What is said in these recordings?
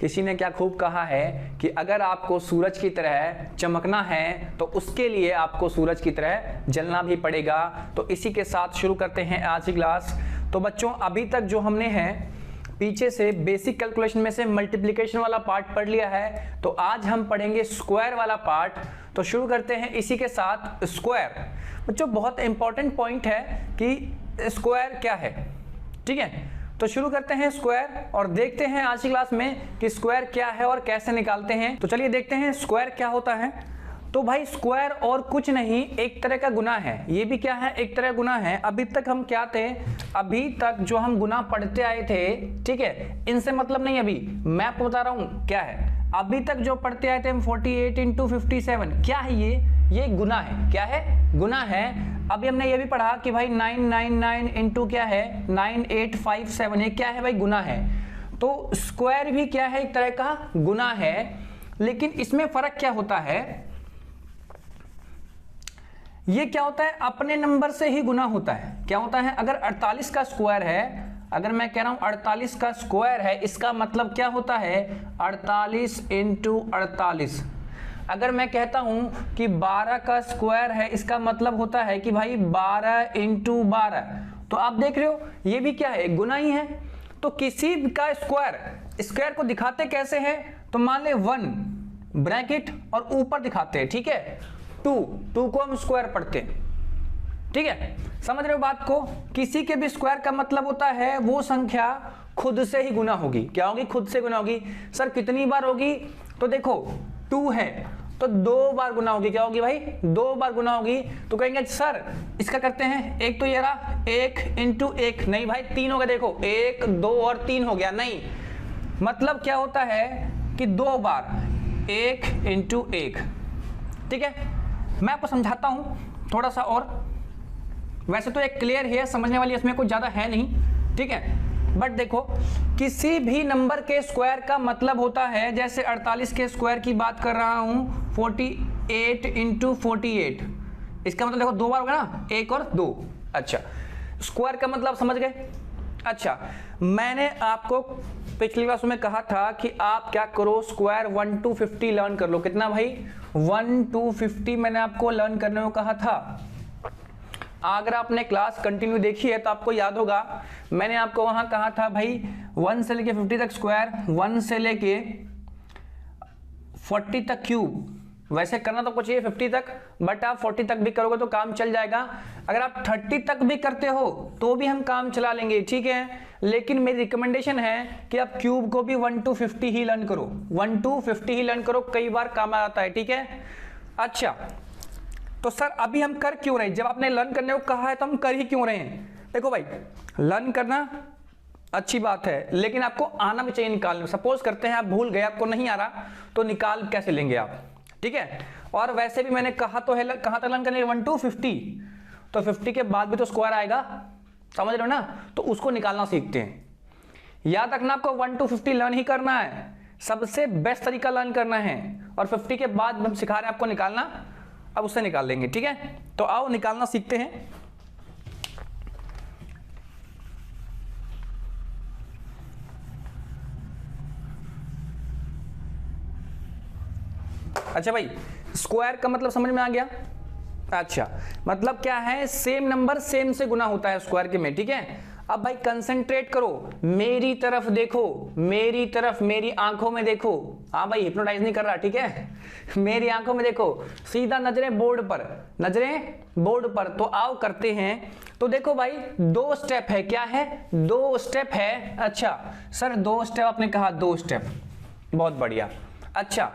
किसी ने क्या खूब कहा है कि अगर आपको सूरज की तरह चमकना है तो उसके लिए आपको सूरज की तरह जलना भी पड़ेगा। तो इसी के साथ शुरू करते हैं आज की क्लास। तो बच्चों अभी तक जो हमने है पीछे से बेसिक कैलकुलेशन में से मल्टीप्लिकेशन वाला पार्ट पढ़ लिया है, तो आज हम पढ़ेंगे स्क्वायर वाला पार्ट। तो शुरू करते हैं इसी के साथ स्क्वायर। बच्चों बहुत इंपॉर्टेंट पॉइंट है कि स्क्वायर क्या है, ठीक है। तो शुरू करते हैं स्क्वायर और देखते हैं आज की क्लास में कि स्क्वायर क्या है और कैसे निकालते हैं। तो चलिए देखते हैं स्क्वायर क्या होता है। तो भाई स्क्वायर और कुछ नहीं, एक तरह का गुना है। ये भी क्या है, एक तरह गुना है। अभी तक हम क्या थे, अभी तक जो हम गुना पढ़ते आए थे, ठीक है, इनसे मतलब नहीं, अभी मैं आपको बता रहा हूं क्या है। अभी तक जो पढ़ते आए थे हम 48 इंटू 57, क्या है ये गुना है। क्या है, गुना है। अभी हमने ये भी पढ़ा कि भाई 999 इंटू क्या है 9857, ये क्या है भाई, गुना है। तो स्क्वायर भी क्या है, एक तरह का गुना है। लेकिन इसमें फर्क क्या होता है, ये क्या होता है, अपने नंबर से ही गुना होता है। क्या होता है, अगर 48 का स्क्वायर है, अगर मैं कह रहा हूं 48 का स्क्वायर है, इसका मतलब क्या होता है 48 इंटू 48। अगर मैं कहता हूं कि 12 का स्क्वायर है, इसका मतलब होता है कि भाई 12 इंटू 12। तो आप देख रहे हो ये भी क्या है, गुना ही है। तो किसी का स्क्वायर को दिखाते कैसे हैं, तो मान ले 1 ब्रैकेट और ऊपर दिखाते हैं, ठीक है। 2 को हम स्क्वायर पढ़ते हैं, ठीक है। समझ रहे हो बात को। किसी के भी स्क्वायर का मतलब होता है वो संख्या खुद से ही गुना होगी। क्या होगी, खुद से गुना होगी। सर कितनी बार होगी, तो देखो 2 है तो 2 बार गुना होगी। क्या होगी भाई, 2 बार गुना होगी। तो कहेंगे सर इसका करते हैं, एक तो ये रहा 1 इंटू 1, नहीं भाई 3 हो गया। देखो 1 2 और 3 हो गया, नहीं। मतलब क्या होता है कि 2 बार 1 इंटू 1, ठीक है। मैं आपको समझाता हूं थोड़ा सा और। वैसे तो एक क्लियर है, समझने वाली इसमें कुछ ज्यादा है नहीं, ठीक है। बट देखो किसी भी नंबर के स्क्वायर का मतलब होता है, जैसे 48 के स्क्वायर की बात कर रहा हूं 48 इंटू 48, इसका मतलब देखो 2 बार होगा ना, 1 और 2। अच्छा, स्क्वायर का मतलब समझ गए। अच्छा, मैंने आपको पिछली क्लास में कहा था कि आप क्या करो, स्क्वायर 1 to 50 लर्न कर लो। कितना भाई, 1 to 50 मैंने आपको लर्न करने को कहा था। अगर आपने क्लास कंटिन्यू देखी है तो आपको याद होगा, मैंने आपको वहां कहा था भाई 1 से लेके 50 तक स्क्वायर, 1 से लेके 40 तक क्यूब। वैसे करना तो कुछ चाहिए 50 तक, बट आप 40 तक भी करोगे तो काम चल जाएगा। अगर आप 30 तक भी करते हो तो भी हम काम चला लेंगे, ठीक है। लेकिन मेरी रिकमेंडेशन है कि आप क्यूब को भी 1 to 50 ही लर्न करो, 1 to 50 ही लर्न करो, कई बार काम आता है, ठीक है। अच्छा, तो सर अभी हम कर क्यों रहे हैं, जब आपने लर्न करने को कहा है तो हम कर ही क्यों रहे हैं। देखो भाई, लर्न करना अच्छी बात है, लेकिन आपको आना भी चाहिए निकालने। सपोज करते हैं आप भूल गए, आपको नहीं आ रहा, तो निकाल कैसे लेंगे आप, ठीक है। और वैसे भी मैंने कहा तो है, कहां तक लर्न करने, 1 to 50। तो 50 के बाद भी तो स्क्वायर आएगा, समझ रहे हो ना। तो उसको निकालना सीखते हैं। याद रखना आपको 1 to 50 लर्न ही करना है, सबसे बेस्ट तरीका लर्न करना है। और 50 के बाद हम सिखा रहे हैं आपको निकालना, अब उससे निकाल लेंगे, ठीक है। तो आओ निकालना सीखते हैं। अच्छा भाई, स्क्वायर का मतलब समझ में आ गया। अच्छा, मतलब क्या है, सेम नंबर सेम से गुना होता है स्क्वायर के में, ठीक है। अब भाई कंसंट्रेट करो, मेरी तरफ देखो, मेरी तरफ, मेरी आंखों में देखो। हाँ भाई, हिप्नोटाइज नहीं कर रहा, ठीक है। मेरी आंखों में देखो, सीधा नजरें बोर्ड पर, नजरें बोर्ड पर। तो आओ करते हैं। तो देखो भाई 2 स्टेप है, क्या है, 2 स्टेप है। अच्छा सर 2 स्टेप आपने कहा, 2 स्टेप, बहुत बढ़िया। अच्छा,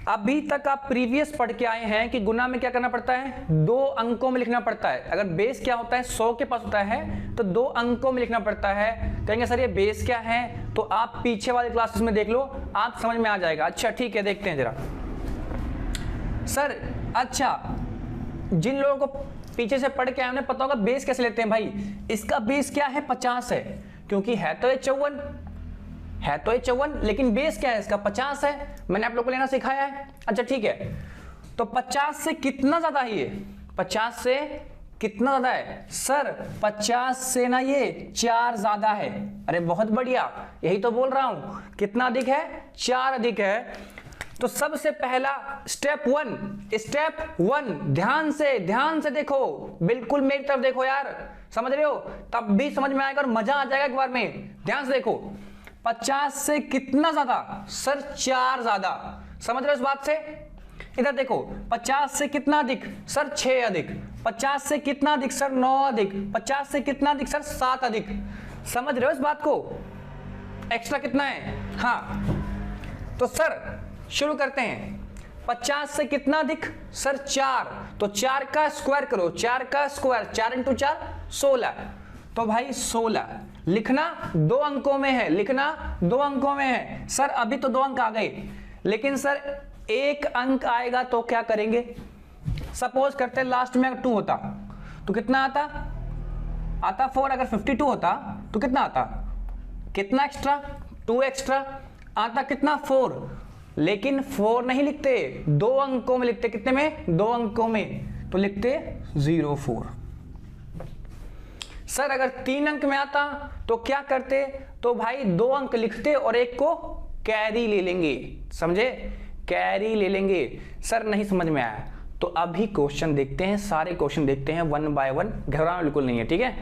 अभी तक आप प्रीवियस पढ़ के आए हैं कि गुना में क्या करना पड़ता है, 2 अंकों में लिखना पड़ता है। अगर बेस क्या होता है 100 के पास होता है तो 2 अंकों में लिखना पड़ता है। कहेंगे सर ये बेस क्या है, तो आप पीछे वाली क्लासेस में देख लो, आप समझ में आ जाएगा। अच्छा ठीक है, देखते हैं जरा सर। अच्छा, जिन लोगों को पीछे से पढ़ के आए उन्हें पता होगा बेस कैसे लेते हैं भाई। इसका बेस क्या है, 50 है, क्योंकि है तो ये 54, लेकिन बेस क्या है इसका, 50 है। मैंने आप लोगों को लेना सिखाया है। अच्छा ठीक है, तो 50 से कितना ज्यादा है ये, 50 से कितना ज्यादा है सर? 50 से ना ये 4 ज्यादा है। अरे बहुत बढ़िया, यही तो बोल रहा हूं, कितना अधिक है? 4 अधिक है। तो सबसे पहला स्टेप वन, ध्यान से देखो, बिल्कुल मेरी तरफ देखो यार, समझ रहे हो? तब भी समझ में आएगा और मजा आ जाएगा एक बार में। ध्यान से देखो, 50 से कितना ज्यादा सर? 4 ज्यादा। समझ रहे हो इस बात से? इधर देखो, 50 से कितना अधिक सर? 6 अधिक। 50 से कितना अधिक सर? 9 अधिक। 50 से कितना अधिक सर? 7 अधिक। समझ रहे हो इस बात को? एक्स्ट्रा कितना है? हाँ, तो सर शुरू करते हैं। 50 से कितना अधिक सर? 4। तो 4 का स्क्वायर करो, 4 का स्क्वायर, 4 × 4 16। तो भाई 16 लिखना 2 अंकों में है, लिखना 2 अंकों में है। सर अभी तो 2 अंक आ गए, लेकिन सर 1 अंक आएगा तो क्या करेंगे? सपोज करते लास्ट में 2 होता तो कितना आता 4। अगर 52 होता तो कितना आता? कितना एक्स्ट्रा? 2 एक्स्ट्रा आता, कितना? 4। लेकिन 4 नहीं लिखते, 2 अंकों में लिखते। कितने में? 2 अंकों में, तो लिखते 04। सर अगर 3 अंक में आता तो क्या करते? तो भाई 2 अंक लिखते और 1 को कैरी ले लेंगे। समझे? कैरी ले लेंगे। सर नहीं समझ में आया तो अभी क्वेश्चन देखते हैं, सारे क्वेश्चन देखते हैं 1 बाय 1, घबराना बिल्कुल नहीं है, ठीक है?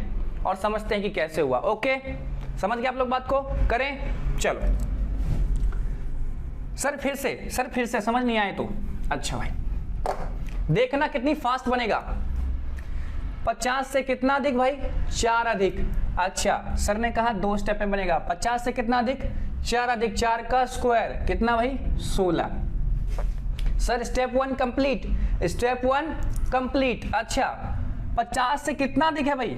और समझते हैं कि कैसे हुआ। ओके, समझ गए आप लोग बात को? करें, चलो। सर फिर से समझ नहीं आए तो अच्छा भाई देखना कितनी फास्ट बनेगा। 50 से कितना अधिक भाई? 4 अधिक। अच्छा, सर ने कहा 2 स्टेप में बनेगा। 50 से कितना अधिक? 4 अधिक। 4 का स्क्वायर कितना भाई? 16। Sir step 1 complete, step 1 complete. अच्छा, 50 से कितना अधिक है भाई?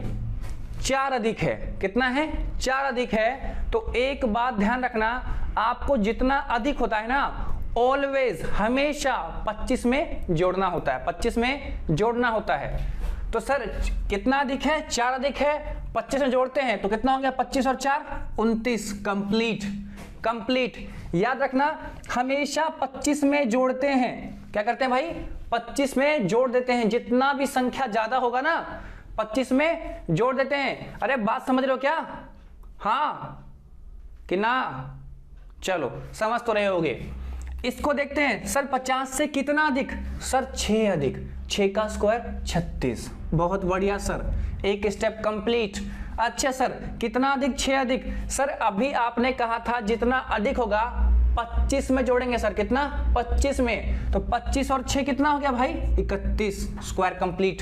4 अधिक है। कितना है? 4 अधिक है। तो एक बात ध्यान रखना, आपको जितना अधिक होता है ना, ऑलवेज हमेशा 25 में जोड़ना होता है, 25 में जोड़ना होता है। तो सर कितना अधिक है? 4 अधिक है, 25 में जोड़ते हैं तो कितना हो गया? 25 और 4 29। कंप्लीट। याद रखना, हमेशा 25 में जोड़ते हैं। क्या करते हैं भाई? 25 में जोड़ देते हैं। जितना भी संख्या ज्यादा होगा ना, 25 में जोड़ देते हैं। अरे बात समझ रहे हो क्या? हाँ कि ना? चलो समझ तो रहे होगे। इसको देखते हैं। सर 50 से कितना अधिक? सर 6 अधिक। 6 का स्क्वायर 36। बहुत बढ़िया सर, एक स्टेप कंप्लीट। अच्छा सर कितना अधिक? 6 अधिक। सर अभी आपने कहा था जितना अधिक होगा 25 में जोड़ेंगे। सर कितना? 25 में। तो 25 और 6 कितना हो गया भाई? 31। Square complete.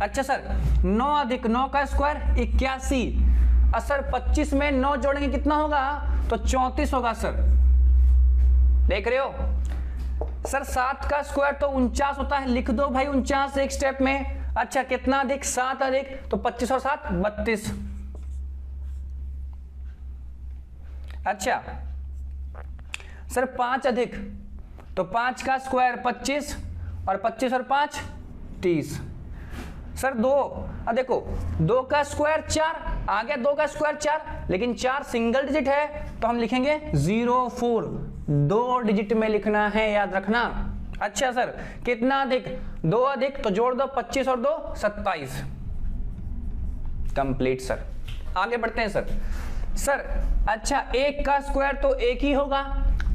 अच्छा सर 9 अधिक। 9 का स्क्वायर 81। सर 25 में 9 जोड़ेंगे कितना होगा? तो 34 होगा सर। देख रहे हो? सर 7 का स्क्वायर तो 49 होता है, लिख दो भाई 49 एक स्टेप में। अच्छा कितना अधिक? 7 अधिक। तो 25 और 7 32। अच्छा सर 5 अधिक। तो 5 का स्क्वायर 25 और 25 और 5 30। सर 2, अब देखो 2 का स्क्वायर 4 आ गया। 2 का स्क्वायर 4, लेकिन 4 सिंगल डिजिट है तो हम लिखेंगे 04। 2 डिजिट में लिखना है, याद रखना। अच्छा सर कितना अधिक? 2 अधिक। तो जोड़ दो 25 और 2 27। Complete sir. आगे बढ़ते हैं सर अच्छा 1 का स्क्वायर तो 1 ही होगा,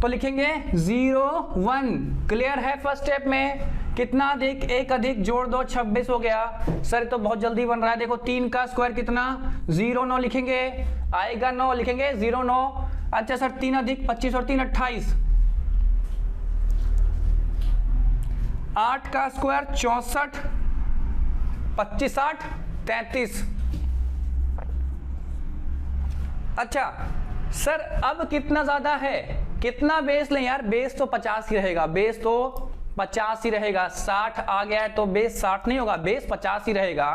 तो लिखेंगे 01। क्लियर है? फर्स्ट स्टेप में कितना अधिक? 1 अधिक। जोड़ दो 26 हो गया। सर तो बहुत जल्दी बन रहा है। देखो 3 का स्क्वायर कितना? 09 लिखेंगे, आएगा 9, लिखेंगे 09। अच्छा सर 3 अधिक 25 और 3 28। 8 का स्क्वायर 64, 25 8 33। अच्छा सर अब कितना ज्यादा है? कितना बेस लें यार? बेस तो 50 ही रहेगा, बेस तो 50 ही रहेगा। 60 आ गया है तो बेस 60 नहीं होगा, बेस 50 ही रहेगा।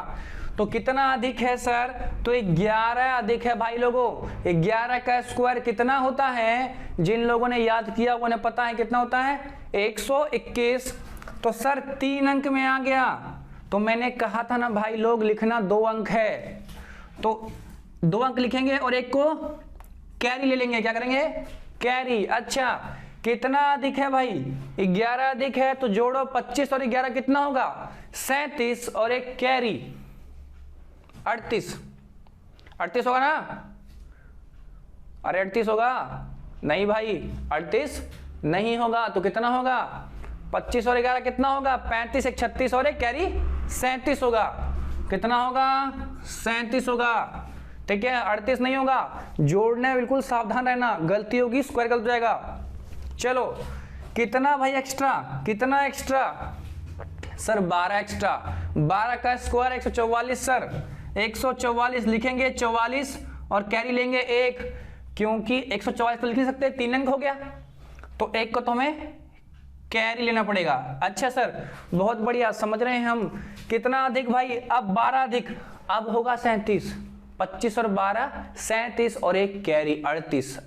तो कितना अधिक है सर? तो 11 अधिक है भाई लोगों। 11 का स्क्वायर कितना होता है? जिन लोगों ने याद किया उन्हें पता है कितना होता है? 121। तो सर 3 अंक में आ गया। तो मैंने कहा था ना भाई लोग, लिखना 2 अंक है तो 2 अंक लिखेंगे और 1 को कैरी ले लेंगे। क्या करेंगे? कैरी। अच्छा कितना अधिक है भाई? 11 अधिक है, तो जोड़ो 25 और 11 कितना होगा? 37 और एक कैरी 38। 38 होगा ना? अरे 38 होगा? नहीं भाई 38 नहीं होगा, तो कितना होगा? 25 और 11 कितना होगा? 35, एक 36 और एक कैरी 37 होगा। कितना होगा? 37 होगा। ठीक है, 38 नहीं होगा। जोड़ने में बिल्कुल सावधान रहना, गलती होगी स्क्वायर गलत हो जाएगा। चलो कितना भाई एक्स्ट्रा? कितना एक्स्ट्रा सर? 12 एक्स्ट्रा। 12 का स्क्वायर 144 सर। 144 लिखेंगे 44 और कैरी लेंगे 1, क्योंकि 144 तो लिख नहीं सकते, 3 अंक हो गया, तो 1 को तो हमें कैरी लेना पड़ेगा। अच्छा सर, बहुत बढ़िया, समझ रहे हैं हम। कितना अधिक भाई? अब 12 अधिक, अब होगा 37। 25 और 12 37 और एक कैरी 38।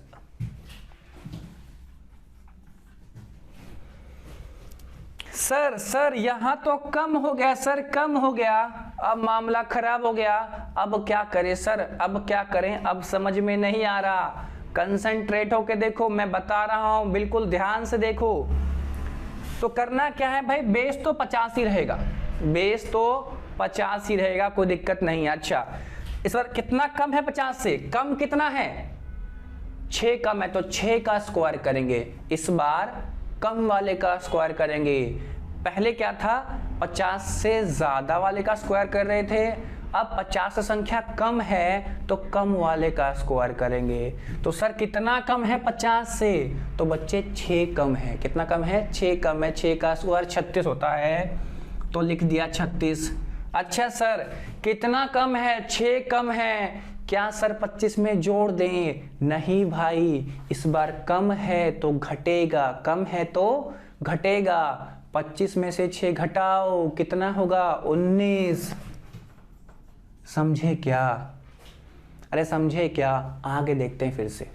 सर यहां तो कम हो गया सर, कम हो गया, अब मामला खराब हो गया। अब क्या करें सर? अब क्या करें? अब समझ में नहीं आ रहा। कंसंट्रेट होके देखो, मैं बता रहा हूं, बिल्कुल ध्यान से देखो। तो करना क्या है भाई? बेस तो 50 ही रहेगा, बेस तो 50 ही रहेगा, कोई दिक्कत नहीं। अच्छा, इस बार कितना कम है? 50 से कम कितना है? 6 कम है, तो 6 का स्क्वायर करेंगे। इस बार कम वाले का स्क्वायर करेंगे। पहले क्या था? 50 से ज्यादा वाले का स्क्वायर कर रहे थे, अब 50 से संख्या कम है तो कम वाले का स्क्वायर करेंगे। तो सर कितना कम है 50 से? तो बच्चे 6 कम है। कितना कम है? 6 कम है। 6 का स्क्वायर 36 होता है, तो लिख दिया 36। अच्छा सर, कितना कम है? 6 कम है। क्या सर 25 में जोड़ दें? नहीं भाई, इस बार कम है तो घटेगा, कम है तो घटेगा। 25 में से 6 घटाओ, कितना होगा? 19। समझे क्या? अरे समझे क्या? आगे देखते हैं फिर से।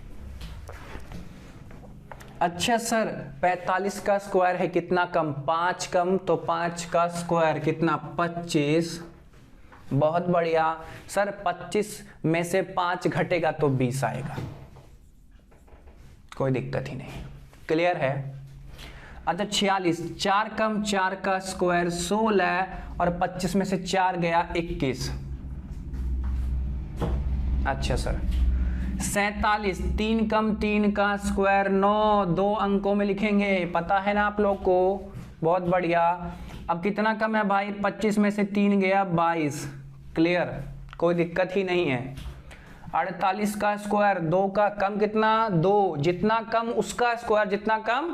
अच्छा सर, 45 का स्क्वायर है, कितना कम? 5 कम, तो 5 का स्क्वायर कितना? 25। बहुत बढ़िया सर, 25 में से 5 घटेगा तो 20 आएगा, कोई दिक्कत ही नहीं। क्लियर है? अच्छा 46, 4 कम, 4 का स्क्वायर 16 और 25 में से 4 गया 21। अच्छा सर, 47, 3 कम, 3 का स्क्वायर 9, 2 अंकों में लिखेंगे, पता है ना आप लोग को। बहुत बढ़िया। अब कितना कम है भाई? 25 में से 3 गया 22। क्लियर, कोई दिक्कत ही नहीं है। 48 का स्क्वायर 2 का कम, कितना? 2। जितना कम उसका स्क्वायर, जितना कम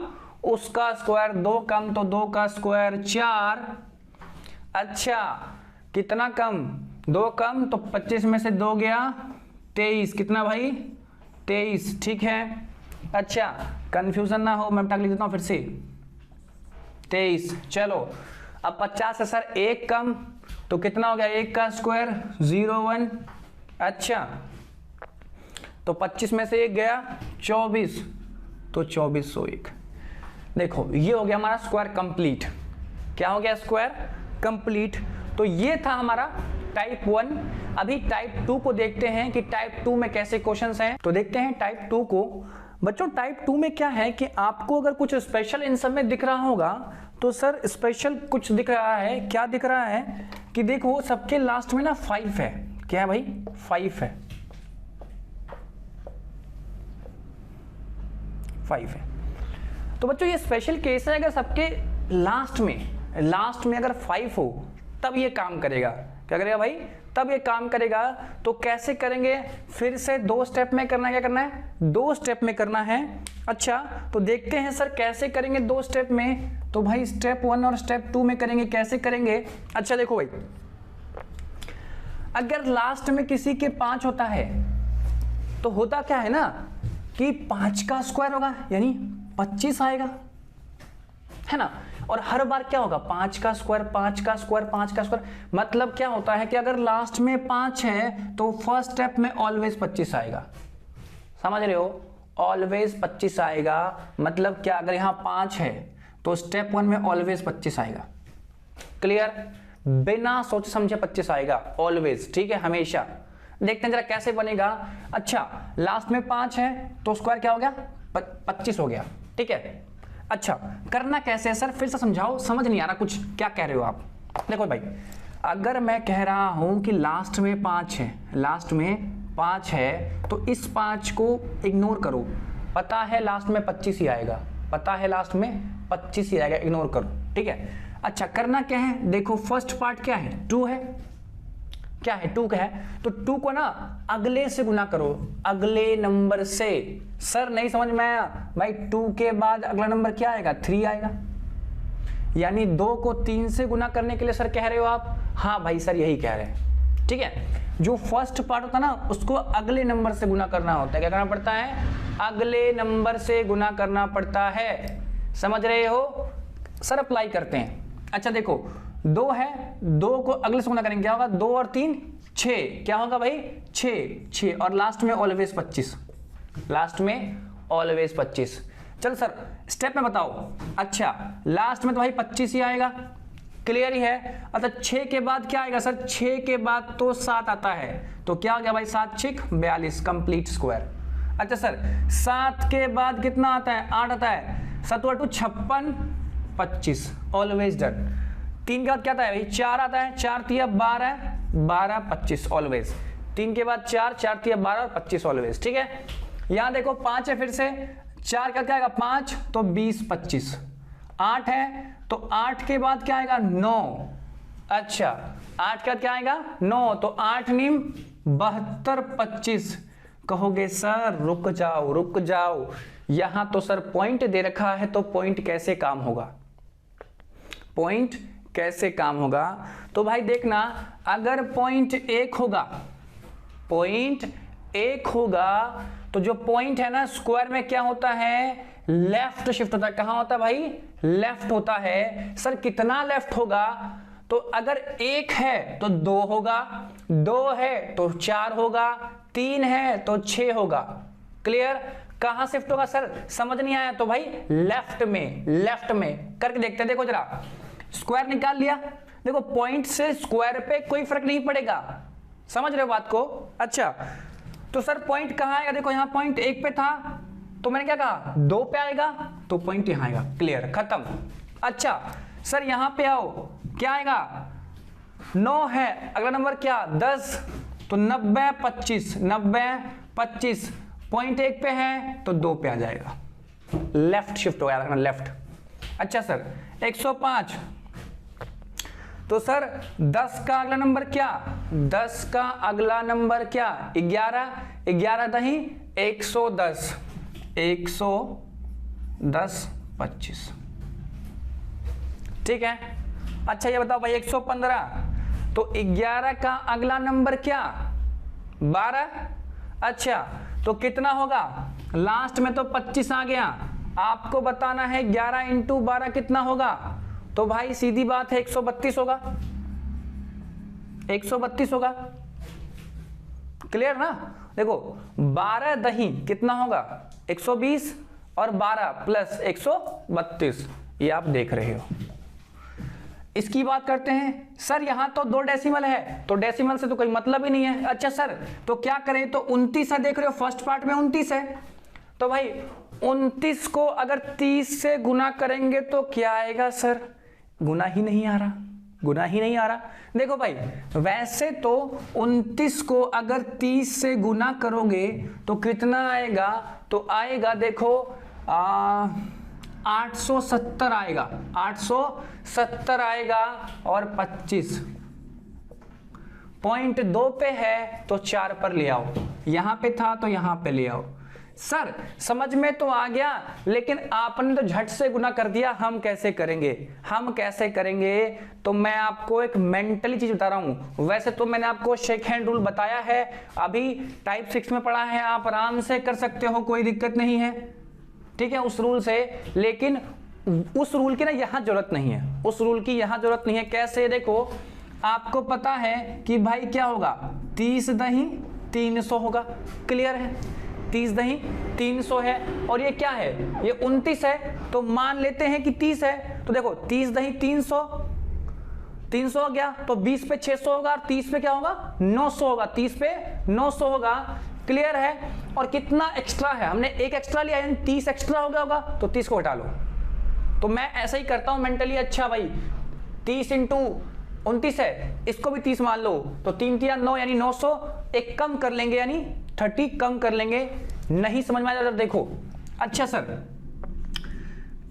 उसका स्क्वायर। 2 कम, तो 2 का स्क्वायर 4। अच्छा, कितना कम? 2 कम, तो 25 में से 2 गया 23। कितना भाई? 23। ठीक है। अच्छा, कंफ्यूजन ना हो, मैं लिख देता हूं फिर से 23। चलो, अब 50 से सर 1 कम, तो कितना हो गया? 1 का स्क्वायर 01। अच्छा, तो 25 में से 1 गया 24, तो 2401। देखो, ये हो गया हमारा स्क्वायर कंप्लीट। क्या हो गया? Square complete. तो ये था हमारा टाइप 1। अभी टाइप 2 को देखते हैं कि टाइप 2 में कैसे क्वेश्चंस हैं। तो देखते हैं टाइप 2 को। बच्चों, टाइप 2 में क्या है कि आपको अगर कुछ स्पेशल इन सब में दिख रहा होगा, तो सर स्पेशल कुछ दिख रहा है। क्या दिख रहा है कि देखो, सबके लास्ट में ना 5 है। क्या है भाई? 5 है, 5 है। तो बच्चों ये स्पेशल केस है, अगर सबके लास्ट में अगर 5 हो तब ये काम करेगा। क्या करेगा भाई? तब ये काम करेगा। तो कैसे करेंगे? फिर से 2 स्टेप में करना है। क्या करना है? 2 स्टेप में करना है। अच्छा, तो देखते हैं सर कैसे करेंगे 2 स्टेप में। तो भाई स्टेप 1 और स्टेप 2 में करेंगे। कैसे करेंगे? अच्छा देखो भाई, अगर लास्ट में किसी के 5 होता है तो होता क्या है ना कि 5 का स्क्वायर होगा, यानी 25 आएगा, है ना। और हर बार क्या होगा? 5 का स्क्वायर, 5 का स्क्वायर, 5 का स्क्वायर। मतलब क्या होता है कि अगर लास्ट में 5 है तो फर्स्ट स्टेप में ऑलवेज 25 आएगा। समझ रहे हो? ऑलवेज 25 आएगा। मतलब क्या? अगर यहां 5 है तो स्टेप 1 में ऑलवेज 25 आएगा। क्लियर? बिना सोचे समझे 25 आएगा ऑलवेज। ठीक है, हमेशा। देखते हैं जरा कैसे बनेगा। अच्छा, लास्ट में 5 है तो स्क्वायर क्या हो गया? 25 हो गया। ठीक है। अच्छा करना कैसे है सर, फिर से समझाओ, समझ नहीं आ रहा कुछ, क्या कह रहे हो आप। देखो भाई, अगर मैं कह रहा हूं कि लास्ट में 5 है, लास्ट में 5 है, तो इस 5 को इग्नोर करो, पता है लास्ट में 25 ही आएगा, पता है लास्ट में 25 ही आएगा, इग्नोर करो, ठीक है। अच्छा करना क्या है, देखो फर्स्ट पार्ट क्या है, 2 है, क्या है 2 का है, तो 2 को ना अगले से गुना करो, अगले नंबर से। सर नहीं समझ में आया भाई, 2 के बाद अगला नंबर क्या आएगा, 3 आएगा, यानी 2 को 3 से गुना करने के लिए सर कह रहे हो आप। हाँ भाई सर यही कह रहे हैं, ठीक है। जो फर्स्ट पार्ट होता है ना उसको अगले नंबर से गुना करना होता है, क्या करना पड़ता है, अगले नंबर से गुना करना पड़ता है, समझ रहे हो सर। अप्लाई करते हैं। अच्छा देखो 2 है, 2 को अगले से गुना करेंगे, क्या होगा, 2 और 3 6, क्या होगा भाई 6 और लास्ट में ऑलवेज 25, लास्ट में ऑलवेज 25। चल सर स्टेप में बताओ। अच्छा लास्ट में तो भाई 25 ही आएगा, क्लियर ही है। अच्छा 6 के बाद क्या आएगा सर, 6 के बाद तो 7 आता है, तो क्या हो गया भाई 7 6 42 कंप्लीट स्क्वायर। अच्छा सर 7 के बाद कितना आता है, 8 आता है, 7 2 56 25 ऑलवेज डन। 3 के बाद क्या आता है भाई, 4 आता है, 4 3 12 12 25 ऑलवेज। 3 के बाद 4 4 3 12 और 25 ऑलवेज, ठीक है। यहां देखो 5 है, फिर से 4 का क्या आएगा 5, तो 20 25। 8 है तो 8 के बाद क्या आएगा 9, अच्छा 8 के बाद क्या आएगा 9, तो 8 नीम 72 25। कहोगे सर रुक जाओ रुक जाओ, यहां तो सर पॉइंट दे रखा है, तो पॉइंट कैसे काम होगा, पॉइंट कैसे काम होगा। तो भाई देखना, अगर पॉइंट 1 होगा, पॉइंट 1 होगा, तो जो पॉइंट है ना स्क्वायर में क्या होता है, लेफ्ट शिफ्ट होता है। कहां होता है भाई, लेफ्ट होता है। सर कितना लेफ्ट होगा, तो अगर 1 है तो 2 होगा, 2 है तो 4 होगा, 3 है तो 6 होगा, क्लियर। कहां शिफ्ट होगा सर, समझ नहीं आया तो भाई लेफ्ट में, लेफ्ट में करके देखते हैं। देखो जरा, स्क्वायर निकाल लिया, देखो पॉइंट से स्क्वायर पे कोई फर्क नहीं पड़ेगा, समझ रहे हो बात को। अच्छा तो सर पॉइंट कहां आएगा, देखो यहां पॉइंट 1 पे था, तो मैंने क्या कहा 2 पे आएगा, तो पॉइंट यहां आएगा, क्लियर खत्म। अच्छा सर यहां पे आओ, क्या आएगा 9 है, अगला नंबर क्या 10, तो 90 25 90 25, पॉइंट 1 पे है तो 2 पे आ जाएगा, लेफ्ट शिफ्ट हो गया, लेफ्ट। अच्छा सर 105, तो सर 10 का अगला नंबर क्या, 10 का अगला नंबर क्या 11, 11 दही 110 110 25, ठीक है। अच्छा ये बताओ भाई 115, तो 11 का अगला नंबर क्या 12, अच्छा तो कितना होगा, लास्ट में तो 25 आ गया, आपको बताना है 11 इंटू 12 कितना होगा, तो भाई सीधी बात है 132 होगा, 132 होगा, क्लियर ना। देखो 12 दही कितना होगा 120 और 12 प्लस 132, ये आप देख रहे हो। इसकी बात करते हैं, सर यहां तो 2 डेसिमल है, तो डेसिमल से तो कोई मतलब ही नहीं है। अच्छा सर तो क्या करें, तो 29 है, देख रहे हो फर्स्ट पार्ट में 29 है, तो भाई 29 को अगर 30 से गुना करेंगे तो क्या आएगा सर, गुना ही नहीं आ रहा, गुना ही नहीं आ रहा। देखो भाई वैसे तो 29 को अगर 30 से गुना करोगे तो कितना आएगा, तो आएगा देखो 870 आएगा, 870 आएगा, और 25 पॉइंट 2 पे है तो 4 पर ले आओ, यहां पे था तो यहां पे ले आओ। सर समझ में तो आ गया, लेकिन आपने तो झट से गुना कर दिया, हम कैसे करेंगे, हम कैसे करेंगे, तो मैं आपको एक मेंटली चीज बता रहा हूं। वैसे तो मैंने आपको शेक हैंड रूल बताया है, अभी टाइप 6 में पढ़ा है, आप आराम से कर सकते हो, कोई दिक्कत नहीं है, ठीक है उस रूल से। लेकिन उस रूल की ना यहां जरूरत नहीं है, उस रूल की यहां जरूरत नहीं है। कैसे, देखो आपको पता है कि भाई क्या होगा 30 दही 300 होगा, क्लियर है, 30 दही 300 है, और ये क्या है, ये 29 है, तो मान लेते हैं कि 30 है, तो देखो 30 दही 300 हो गया, तो 20 पे 600 होगा, और 30 पे क्या होगा 900 होगा, 30 पे 900 होगा, क्लियर है। और कितना एक्स्ट्रा है, हमने एक एक्स्ट्रा लिया यानी 30 एक्स्ट्रा हो गया होगा, तो 30 को हटा लो। तो मैं ऐसा ही करता हूं मेंटली, अच्छा भाई 30 इंटू 29 है, इसको भी 30 मान लो, तो 3 3 9 यानी 900, एक कम कर लेंगे यानी 30 कम कर लेंगे। नहीं समझ में आया तो देखो, अच्छा सर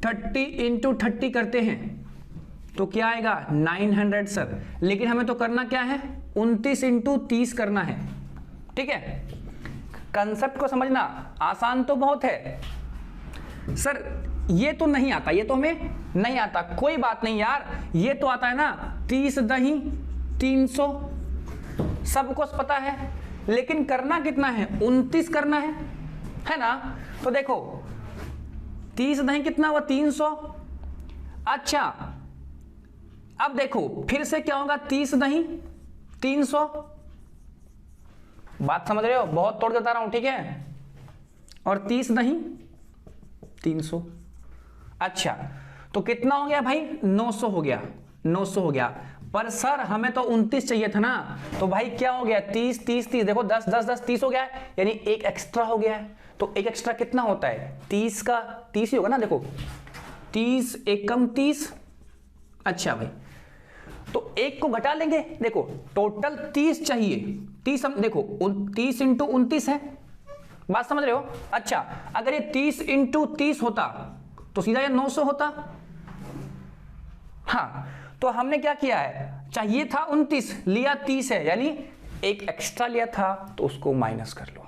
30 इंटू 30 करते हैं तो क्या आएगा 900 सर, लेकिन हमें तो करना क्या है 29 इंटू 30 करना है। ठीक है, कंसेप्ट को समझना आसान तो बहुत है सर, ये तो नहीं आता, ये तो हमें नहीं आता, कोई बात नहीं यार, ये तो आता है ना 30 दही 300, सबको पता है, लेकिन करना कितना है 29 करना है ना। तो देखो 30 दही कितना हुआ 300। अच्छा अब देखो फिर से क्या होगा 30 दही 300, बात समझ रहे हो, बहुत तोड़ देता रहा हूं, ठीक है, और 30 दही 300। अच्छा तो कितना हो गया भाई 900 हो गया, 900 हो गया, पर सर हमें तो 29 चाहिए था ना, तो भाई क्या हो गया 30 30 30, देखो 10 10 10 30 हो गया है, यानी एक एक्स्ट्रा हो गया है। तो एक एक्स्ट्रा कितना होता है 30 का 30 ही होगा ना, देखो 30 एक कम 30। अच्छा भाई तो एक को घटा लेंगे, देखो टोटल 30 चाहिए, 30 हम देखो 30 इंटू 29 है, बात समझ रहे हो। अच्छा अगर ये 30 इंटू 30 होता तो सीधा ये 900 होता। हाँ तो हमने क्या किया है, चाहिए था 29 लिया 30 है, यानी एक एक्स्ट्रा लिया था तो उसको माइनस कर लो,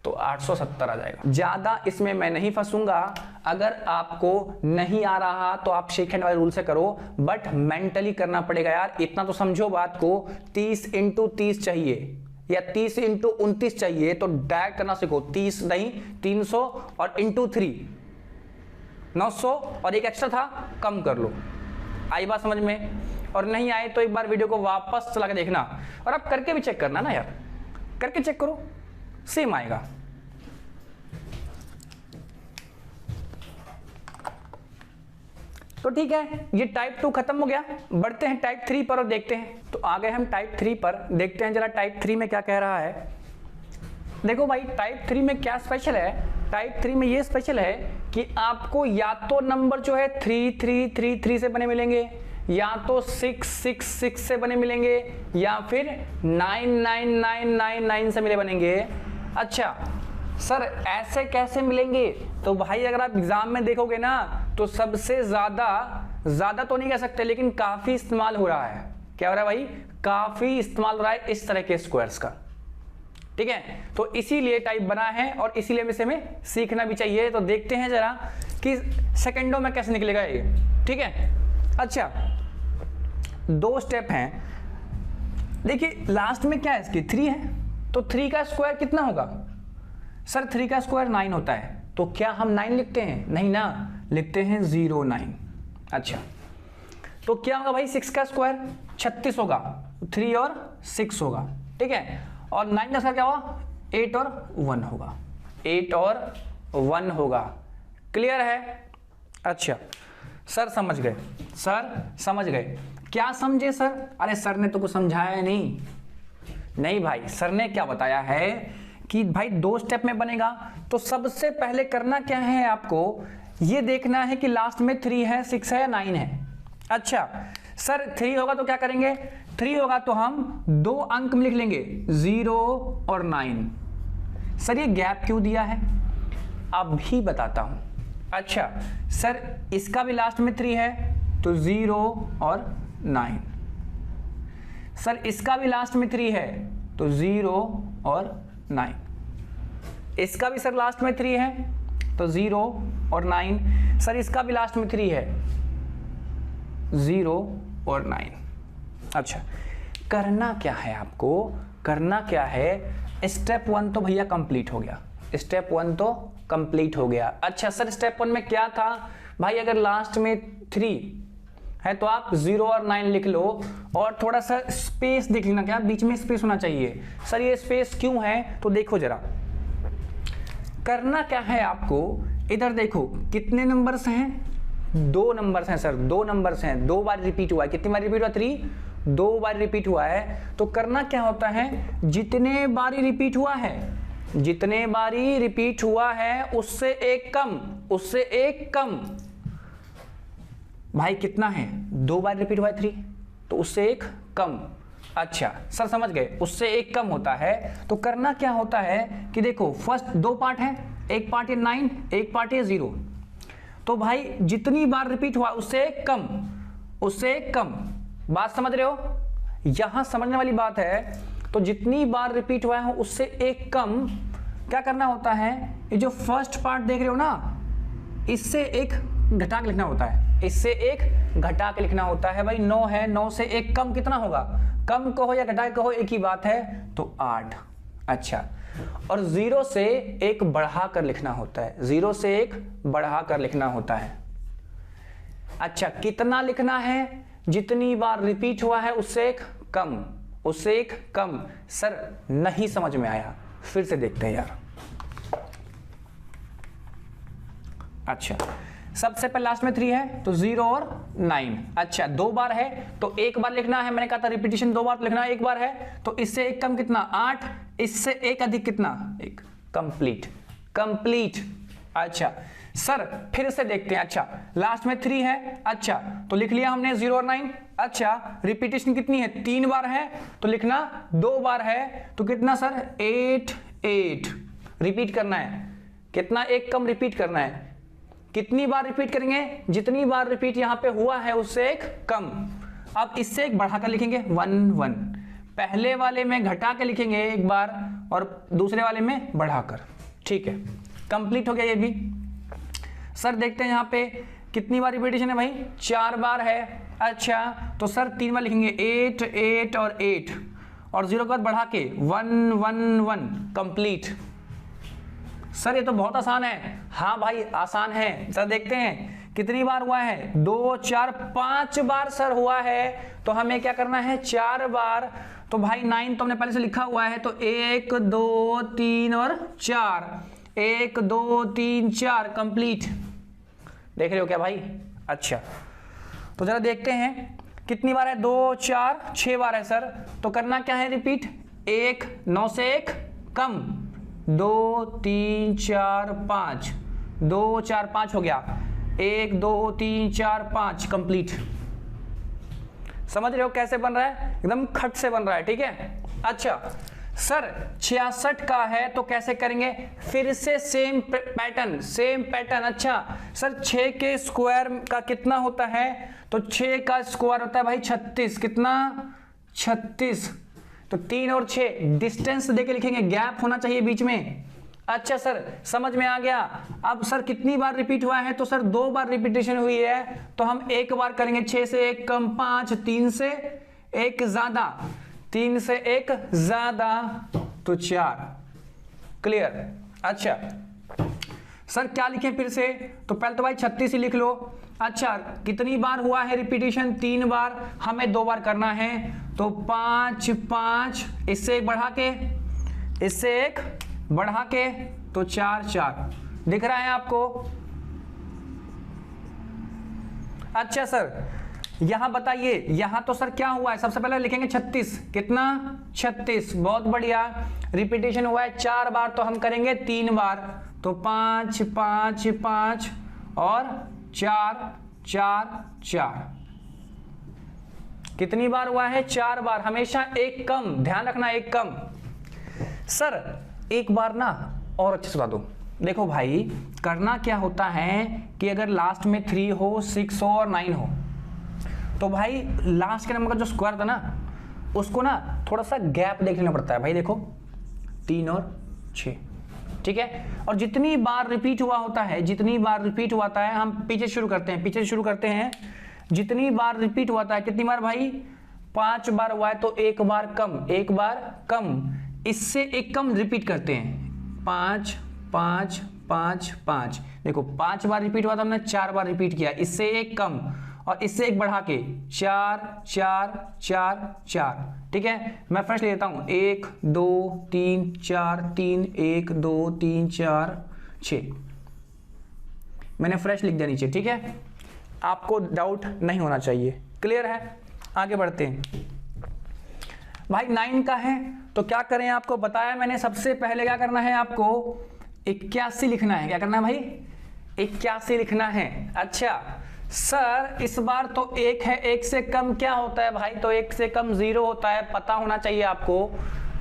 तो 870 आ जाएगा। ज्यादा इसमें मैं नहीं फंसूंगा, अगर आपको नहीं आ रहा तो आप शेक हैंड वाले रूल से करो, बट मेंटली करना पड़ेगा यार, इतना तो समझो बात को। 30 इंटू 30 चाहिए या 30 इंटू 29 चाहिए तो डायरेक्ट करना सीखो, 30 नहीं 300 और इंटू 3 900, और एक एक्स्ट्रा था कम कर लो। आई बात समझ में? और नहीं आए तो एक बार वीडियो को वापस चला के देखना, और आप करके भी चेक करना ना यार, करके चेक करो सेम आएगा। तो ठीक है, ये टाइप 2 खत्म हो गया, बढ़ते हैं टाइप 3 पर और देखते हैं। तो आ गए हम टाइप 3 पर, देखते हैं जरा टाइप 3 में क्या कह रहा है। देखो भाई टाइप 3 में क्या स्पेशल है, टाइप 3 में ये स्पेशल है कि आपको या तो नंबर जो है 3 3 3 3 से बने मिलेंगे, या तो 6 6 6 से बने मिलेंगे, या फिर 9 9 9 9 9 से मिले बनेंगे। अच्छा सर ऐसे कैसे मिलेंगे, तो भाई अगर आप एग्जाम में देखोगे ना तो सबसे ज्यादा तो नहीं कह सकते, लेकिन काफी इस्तेमाल हो रहा है। क्या हो रहा है भाई, काफी इस्तेमाल हो रहा है इस तरह के स्क्वायर्स का। ठीक है, तो इसीलिए टाइप बना है और इसीलिए इसे हमें सीखना भी चाहिए। तो देखते हैं जरा कि सेकंडों में कैसे निकलेगा ये। ठीक है, अच्छा 2 स्टेप हैं, देखिए लास्ट में क्या है इसकी 3 है, तो 3 का स्क्वायर कितना होगा सर, 3 का स्क्वायर 9 होता है, तो क्या हम 9 लिखते हैं, नहीं ना, लिखते हैं 0 9। अच्छा तो क्या होगा भाई 6 का स्क्वायर 36 होगा, 3 और 6 होगा। ठीक है, और 9 का स्क्वायर क्या होगा 8 और 1 होगा, 8 और 1 होगा। क्लियर है? अच्छा सर समझ गए, सर समझ गए, क्या समझे सर? अरे सर ने तो कुछ समझाया नहीं भाई, सर ने क्या बताया है कि भाई 2 स्टेप में बनेगा। तो सबसे पहले करना क्या है, आपको ये देखना है कि लास्ट में 3 है 6 है या 9 है। अच्छा सर 3 होगा तो क्या करेंगे, 3 होगा तो हम 2 अंक में लिख लेंगे 0 और 9। सर ये गैप क्यों दिया है, अब भी बताता हूं। अच्छा सर इसका भी लास्ट में 3 है तो 0 और 9। सर इसका भी लास्ट में 3 है तो 0 और 9। इसका भी सर लास्ट में 3 है तो 0 और 9। सर इसका भी लास्ट में 3 है 0 और 9। अच्छा करना क्या है, आपको करना क्या है, स्टेप 1 तो भैया कंप्लीट हो गया, स्टेप 1 तो कंप्लीट हो गया। अच्छा सर स्टेप 1 में क्या था भाई, अगर लास्ट में 3 है तो आप 0 और 9 लिख लो, और थोड़ा सा स्पेस देख लेना, क्या बीच में स्पेस होना चाहिए। सर ये स्पेस क्यों है, तो देखो जरा करना क्या है आपको, इधर देखो कितने नंबर्स हैं, 2 नंबर्स हैं सर, 2 नंबर्स हैं, 2 बार रिपीट हुआ है। कितनी बार रिपीट हुआ 3, 2 बार रिपीट हुआ है, तो करना क्या होता है, जितने बारी रिपीट हुआ है, जितने बारी रिपीट हुआ है उससे एक कम, उससे एक कम। भाई कितना है, 2 बार रिपीट हुआ है 3, तो उससे एक कम। अच्छा सर समझ गए, उससे एक कम होता है। तो करना क्या होता है कि देखो फर्स्ट 2 पार्ट है, एक पार्ट है 9, एक पार्ट है 0। तो भाई जितनी बार रिपीट हुआ उससे एक कम, उससे एक कम। बात समझ रहे हो, यहां समझने वाली बात है। तो जितनी बार रिपीट हुआ है उससे एक कम क्या करना होता है, ये जो फर्स्ट पार्ट देख रहे हो ना, इससे एक घटा के लिखना होता है, इससे एक घटा के लिखना होता है। भाई 9 है, 9 से एक कम कितना होगा, कम कहो या घटा कहो एक ही बात है, तो 8। अच्छा, और 0 से एक बढ़ा कर लिखना होता है, 0 से एक बढ़ा कर लिखना होता है। अच्छा कितना लिखना है, जितनी बार रिपीट हुआ है उससे एक कम, उससे एक कम। सर नहीं समझ में आया, फिर से देखते हैं यार। अच्छा सबसे पहले लास्ट में 3 है तो 0 और 9। अच्छा 2 बार है तो एक बार लिखना है, मैंने कहा था रिपीटिशन 2 बार तो लिखना है, एक बार है तो इससे एक कम कितना 8, इससे एक अधिक कितना 1, कंप्लीट, कंप्लीट। अच्छा सर फिर से देखते हैं। अच्छा लास्ट में 3 है, अच्छा तो लिख लिया हमने 0 और 9। अच्छा रिपीटिशन कितनी है, 3 बार है तो लिखना 2 बार है तो कितना सर 8 8। रिपीट करना है कितना, एक कम रिपीट करना है। कितनी बार रिपीट करेंगे, जितनी बार रिपीट यहां पे हुआ है उससे एक कम। अब इससे एक बढ़ाकर लिखेंगे 1 1, पहले वाले में घटा के लिखेंगे एक बार और दूसरे वाले में बढ़ाकर। ठीक है कंप्लीट हो गया ये भी। सर देखते हैं यहाँ पे कितनी बार रिपीटेशन है भाई, 4 बार है। अच्छा तो सर 3 बार लिखेंगे 8 8 और 8 और 0 के बाद बढ़ा के 1 1 1, कंप्लीट। सर ये तो बहुत आसान है। हाँ भाई आसान है। सर देखते हैं कितनी बार हुआ है, 2 4 5 बार सर हुआ है। तो हमें क्या करना है, 4 बार। तो भाई 9 तो हमने पहले से लिखा हुआ है, तो 1 2 3 और 4, 1 2 3 4, कंप्लीट। देख रहे हो क्या भाई। अच्छा तो जरा देखते हैं कितनी बार है, 2 4 6 बार है सर। तो करना क्या है, रिपीट 1 9 से एक कम, 2 3 4 5, 2 4 5 हो गया, 1 2 3 4 5, कंप्लीट। समझ रहे हो कैसे बन रहा है, एकदम खट से बन रहा है। ठीक है। अच्छा सर 66 का है तो कैसे करेंगे, फिर से सेम पैटर्न, सेम पैटर्न। अच्छा सर 6 के स्क्वायर का कितना होता है, तो 6 का स्क्वायर होता है भाई 36, कितना 36। तो 3 और 6 डिस्टेंस देके लिखेंगे, गैप होना चाहिए बीच में। अच्छा सर समझ में आ गया। अब सर कितनी बार रिपीट हुआ है, तो सर 2 बार रिपीटेशन हुई है तो हम एक बार करेंगे, 6 से एक कम 5, 3 से एक ज्यादा, 3 से एक ज्यादा तो 4, क्लियर। अच्छा सर क्या लिखें फिर से, तो पहले तो भाई 36 ही लिख लो। अच्छा कितनी बार हुआ है रिपीटेशन, 3 बार, हमें 2 बार करना है तो 5 5, इससे एक बढ़ा के, इससे एक बढ़ा के तो 4 4। दिख रहा है आपको। अच्छा सर यहां बताइए, यहां तो सर क्या हुआ है, सबसे पहले लिखेंगे 36, कितना 36, बहुत बढ़िया। रिपीटेशन हुआ है 4 बार तो हम करेंगे 3 बार, तो 5 5 5 और 4 4 4। कितनी बार हुआ है, 4 बार। हमेशा एक कम, ध्यान रखना एक कम। सर एक बार ना और अच्छे से बता दो। देखो भाई करना क्या होता है कि अगर लास्ट में 3 हो, 6 हो और 9 हो, तो भाई लास्ट के नंबर का जो स्क्वायर था ना, उसको ना थोड़ा सा गैप देख लेना पड़ता है। भाई देखो 3 और 6, ठीक है। और जितनी बार रिपीट हुआ होता है, जितनी बार रिपीट हुआ है, हम पीछे शुरू करते हैं, पीछे शुरू करते हैं। जितनी बार रिपीट हुआ है, कितनी बार भाई, 5 बार हुआ है तो एक बार कम, एक बार कम, इससे एक कम रिपीट करते हैं। 5 5 5 5, देखो 5 बार रिपीट हुआ था, हमने 4 बार रिपीट किया, इससे एक कम और इससे एक बढ़ा के 4 4 4 4, ठीक है। मैं फ्रेश ले लेता हूं, 1 2 3 4 3, 1 2 3 4 6, मैंने फ्रेश लिख दिया नीचे, ठीक है। आपको डाउट नहीं होना चाहिए, क्लियर है। आगे बढ़ते हैं। भाई 9 का है तो क्या करें, आपको बताया मैंने सबसे पहले क्या करना है, आपको 81 लिखना है। क्या करना है भाई, 81 लिखना है। अच्छा सर इस बार तो 1 है, 1 से कम क्या होता है भाई, तो 1 से कम 0 होता है, पता होना चाहिए आपको।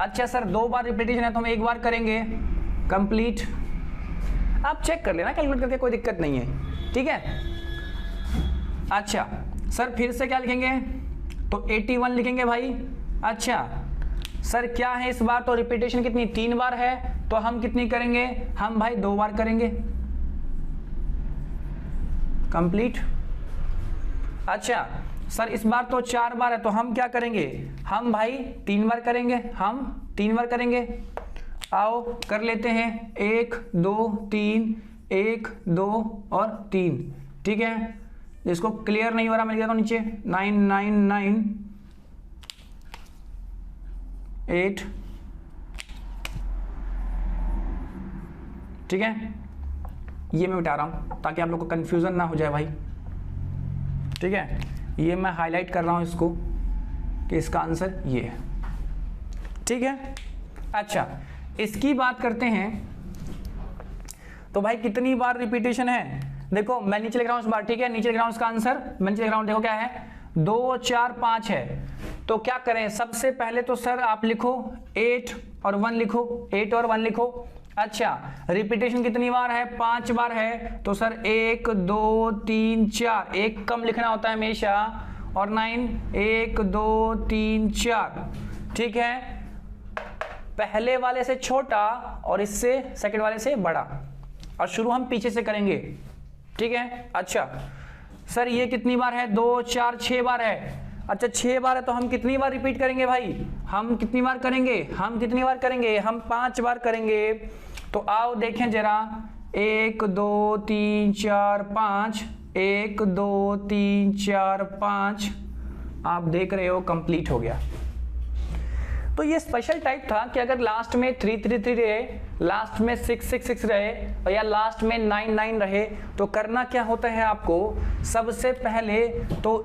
अच्छा सर 2 बार रिपीटेशन है तो हम 1 बार करेंगे कंप्लीट, आप चेक कर लेना कैलकुलेट करके, कोई दिक्कत नहीं है, ठीक है। अच्छा सर फिर से क्या लिखेंगे, तो 81 लिखेंगे भाई। अच्छा सर क्या है इस बार, तो रिपीटेशन कितनी 3 बार है, तो हम कितनी करेंगे, हम भाई 2 बार करेंगे कंप्लीट। अच्छा सर इस बार तो 4 बार है तो हम क्या करेंगे, हम भाई 3 बार करेंगे, हम 3 बार करेंगे। आओ कर लेते हैं 1 2 3, 1 2 और 3, ठीक है। इसको क्लियर नहीं हो रहा मैं लिख देता हूं नीचे 9 9 9 8, ठीक है। ये मैं मिटा रहा हूं ताकि आप लोग को कंफ्यूजन ना हो जाए भाई, ठीक है। ये मैं हाईलाइट कर रहा हूं इसको कि इसका आंसर ये है, ठीक है। अच्छा इसकी बात करते हैं, तो भाई कितनी बार रिपीटेशन है, देखो मैं नीचे लिख रहा हूं इस बार, ठीक है। नीचे लिख रहा हूं इसका आंसर, मैं नीचे लिख रहा हूं, देखो क्या है 2 4 5 है। तो क्या करें, सबसे पहले तो सर आप लिखो 8 और 1 लिखो, 8 और 1 लिखो। अच्छा रिपीटेशन कितनी बार है, 5 बार है, तो सर 1 2 3 4, एक कम लिखना होता है हमेशा, और 9 1 2 3 4, ठीक है। पहले वाले से छोटा और इससे सेकंड वाले से बड़ा, और शुरू हम पीछे से करेंगे, ठीक है। अच्छा सर ये कितनी बार है, 2 4 6 बार है। अच्छा 6 बार है तो हम कितनी बार रिपीट करेंगे भाई, हम कितनी बार करेंगे, हम कितनी बार करेंगे, हम 5 बार करेंगे। तो आओ देखें जरा, 1 2 3 4 5, 1 2 3 4 5, आप देख रहे हो कंप्लीट हो गया। तो ये स्पेशल टाइप था कि अगर लास्ट में 3 3 3 रहे, लास्ट में 6 6 6 रहे, और या लास्ट में 9 9 रहे, तो करना क्या होता है आपको, सबसे पहले तो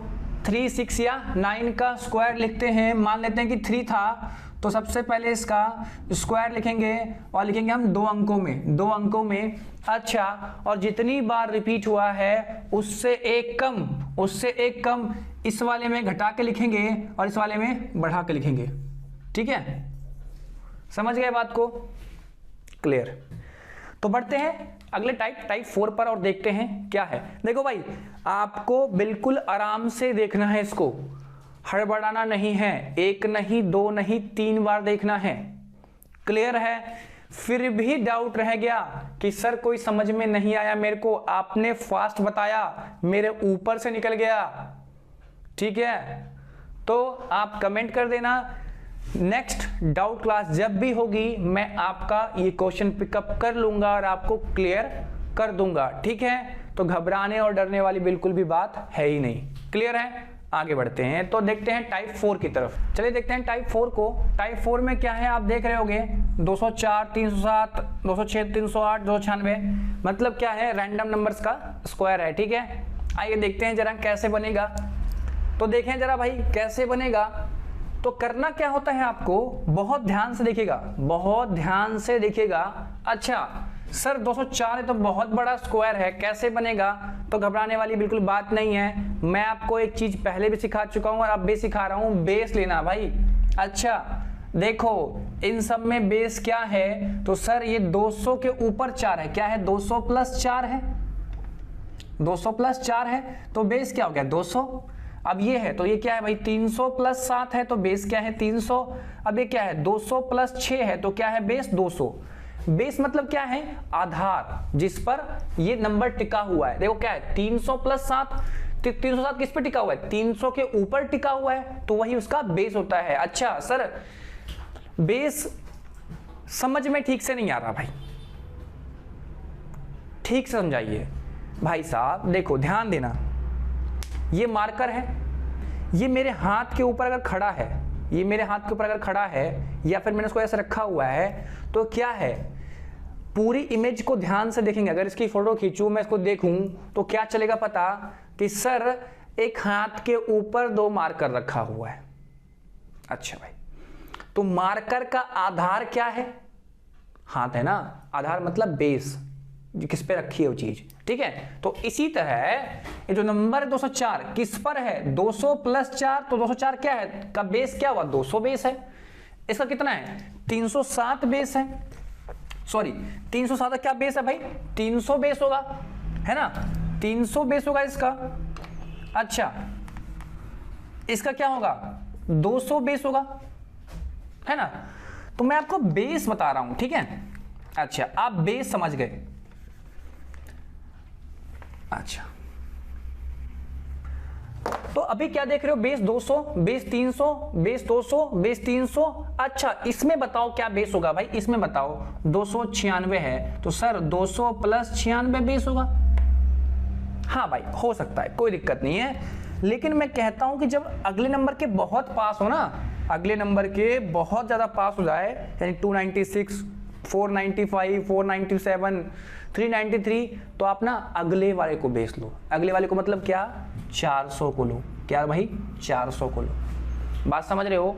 3 6 या 9 का स्क्वायर लिखते हैं। मान लेते हैं कि 3 था तो सबसे पहले इसका स्क्वायर लिखेंगे और लिखेंगे हम 2 अंकों में, 2 अंकों में। अच्छा और जितनी बार रिपीट हुआ है उससे एक कम, उससे एक कम इस वाले में घटा के लिखेंगे और इस वाले में बढ़ा के लिखेंगे, ठीक है। समझ गए बात को, क्लियर। तो बढ़ते हैं अगले टाइप 4 पर और देखते हैं क्या है। देखो भाई आपको बिल्कुल आराम से देखना है, इसको हड़बड़ाना नहीं है, 1 नहीं 2 नहीं 3 बार देखना है, क्लियर है। फिर भी डाउट रह गया कि सर कोई समझ में नहीं आया मेरे को, आपने फास्ट बताया मेरे ऊपर से निकल गया, ठीक है। तो आप कमेंट कर देना, नेक्स्ट डाउट क्लास जब भी होगी मैं आपका ये क्वेश्चन पिकअप कर लूंगा और आपको क्लियर कर दूंगा, ठीक है। तो घबराने और डरने वाली बिल्कुल भी बात है ही नहीं, क्लियर है। आगे बढ़ते हैं तो देखते हैं टाइप 4 की तरफ, चलिए देखते हैं टाइप 4 को। टाइप 4 में क्या है आप देख रहे होगे, 204 307 206 308 296, मतलब क्या है, रैंडम नंबर्स का स्क्वायर है, ठीक है। आइए देखते हैं जरा कैसे बनेगा। तो देखें जरा भाई कैसे बनेगा। तो करना क्या होता है आपको, बहुत ध्यान से देखिएगा, बहुत ध्यान से देखिएगा। अच्छा सर 204 है तो बहुत बड़ा स्क्वायर है, कैसे बनेगा, तो घबराने वाली बिल्कुल बात नहीं है। मैं आपको एक चीज पहले भी सिखा चुका हूं और अब भी सिखा रहा हूं, बेस लेना भाई। अच्छा देखो इन सब में बेस क्या है, तो सर ये 200 के ऊपर 4 है, क्या है 200 प्लस 4 है, 200 प्लस 4 है तो बेस क्या हो गया 200। अब ये है तो ये क्या है भाई 300 प्लस 7 है तो बेस क्या है 300। अब ये क्या है 200 प्लस 6 है तो क्या है बेस 200। बेस मतलब क्या है, आधार जिस पर ये नंबर टिका हुआ है। देखो क्या है 300 प्लस 7, 307 किस पे टिका हुआ है, 300 के ऊपर टिका हुआ है, तो वही उसका बेस होता है। अच्छा सर बेस समझ में ठीक से नहीं आ रहा भाई, ठीक से समझाइए भाई साहब। देखो ध्यान देना, ये मार्कर है, ये मेरे हाथ के ऊपर अगर खड़ा है, ये मेरे हाथ के ऊपर अगर खड़ा है या फिर मैंने इसको ऐसे रखा हुआ है, तो क्या है पूरी इमेज को ध्यान से देखेंगे। अगर इसकी फोटो खींचूं, मैं इसको देखूं, तो क्या चलेगा पता कि सर एक हाथ के ऊपर 2 मार्कर रखा हुआ है। अच्छा भाई तो मार्कर का आधार क्या है? हाथ है ना, आधार मतलब बेस, किस पे रखी है वो चीज, ठीक है। तो इसी तरह ये जो नंबर 204 किस पर है? 200 + 4, तो 204 क्या है का बेस क्या हुआ? 200 बेस है। इसका कितना है? 307 बेस है। सॉरी 307 का क्या बेस है भाई? 300 बेस होगा, है ना, 300 बेस होगा इसका। अच्छा इसका क्या होगा? 200 बेस होगा, है ना। तो मैं आपको बेस बता रहा हूं, ठीक है। अच्छा आप बेस समझ गए। अच्छा तो अभी क्या देख रहे हो? Base 200, base 300, base 200, base 300। अच्छा इसमें बताओ क्या बेस होगा भाई? इसमें बताओ 296 है, तो सर 200 + 96 बेस होगा। हाँ भाई हो सकता है, कोई दिक्कत नहीं है। लेकिन मैं कहता हूं कि जब अगले नंबर के बहुत पास हो ना, अगले नंबर के बहुत ज्यादा पास हो जाए, यानी 296, 495, 497, 393, तो आप ना अगले वाले को बेस लो। अगले वाले को मतलब क्या? 400 को लो। क्या भाई? 400 को लो। बात समझ रहे हो?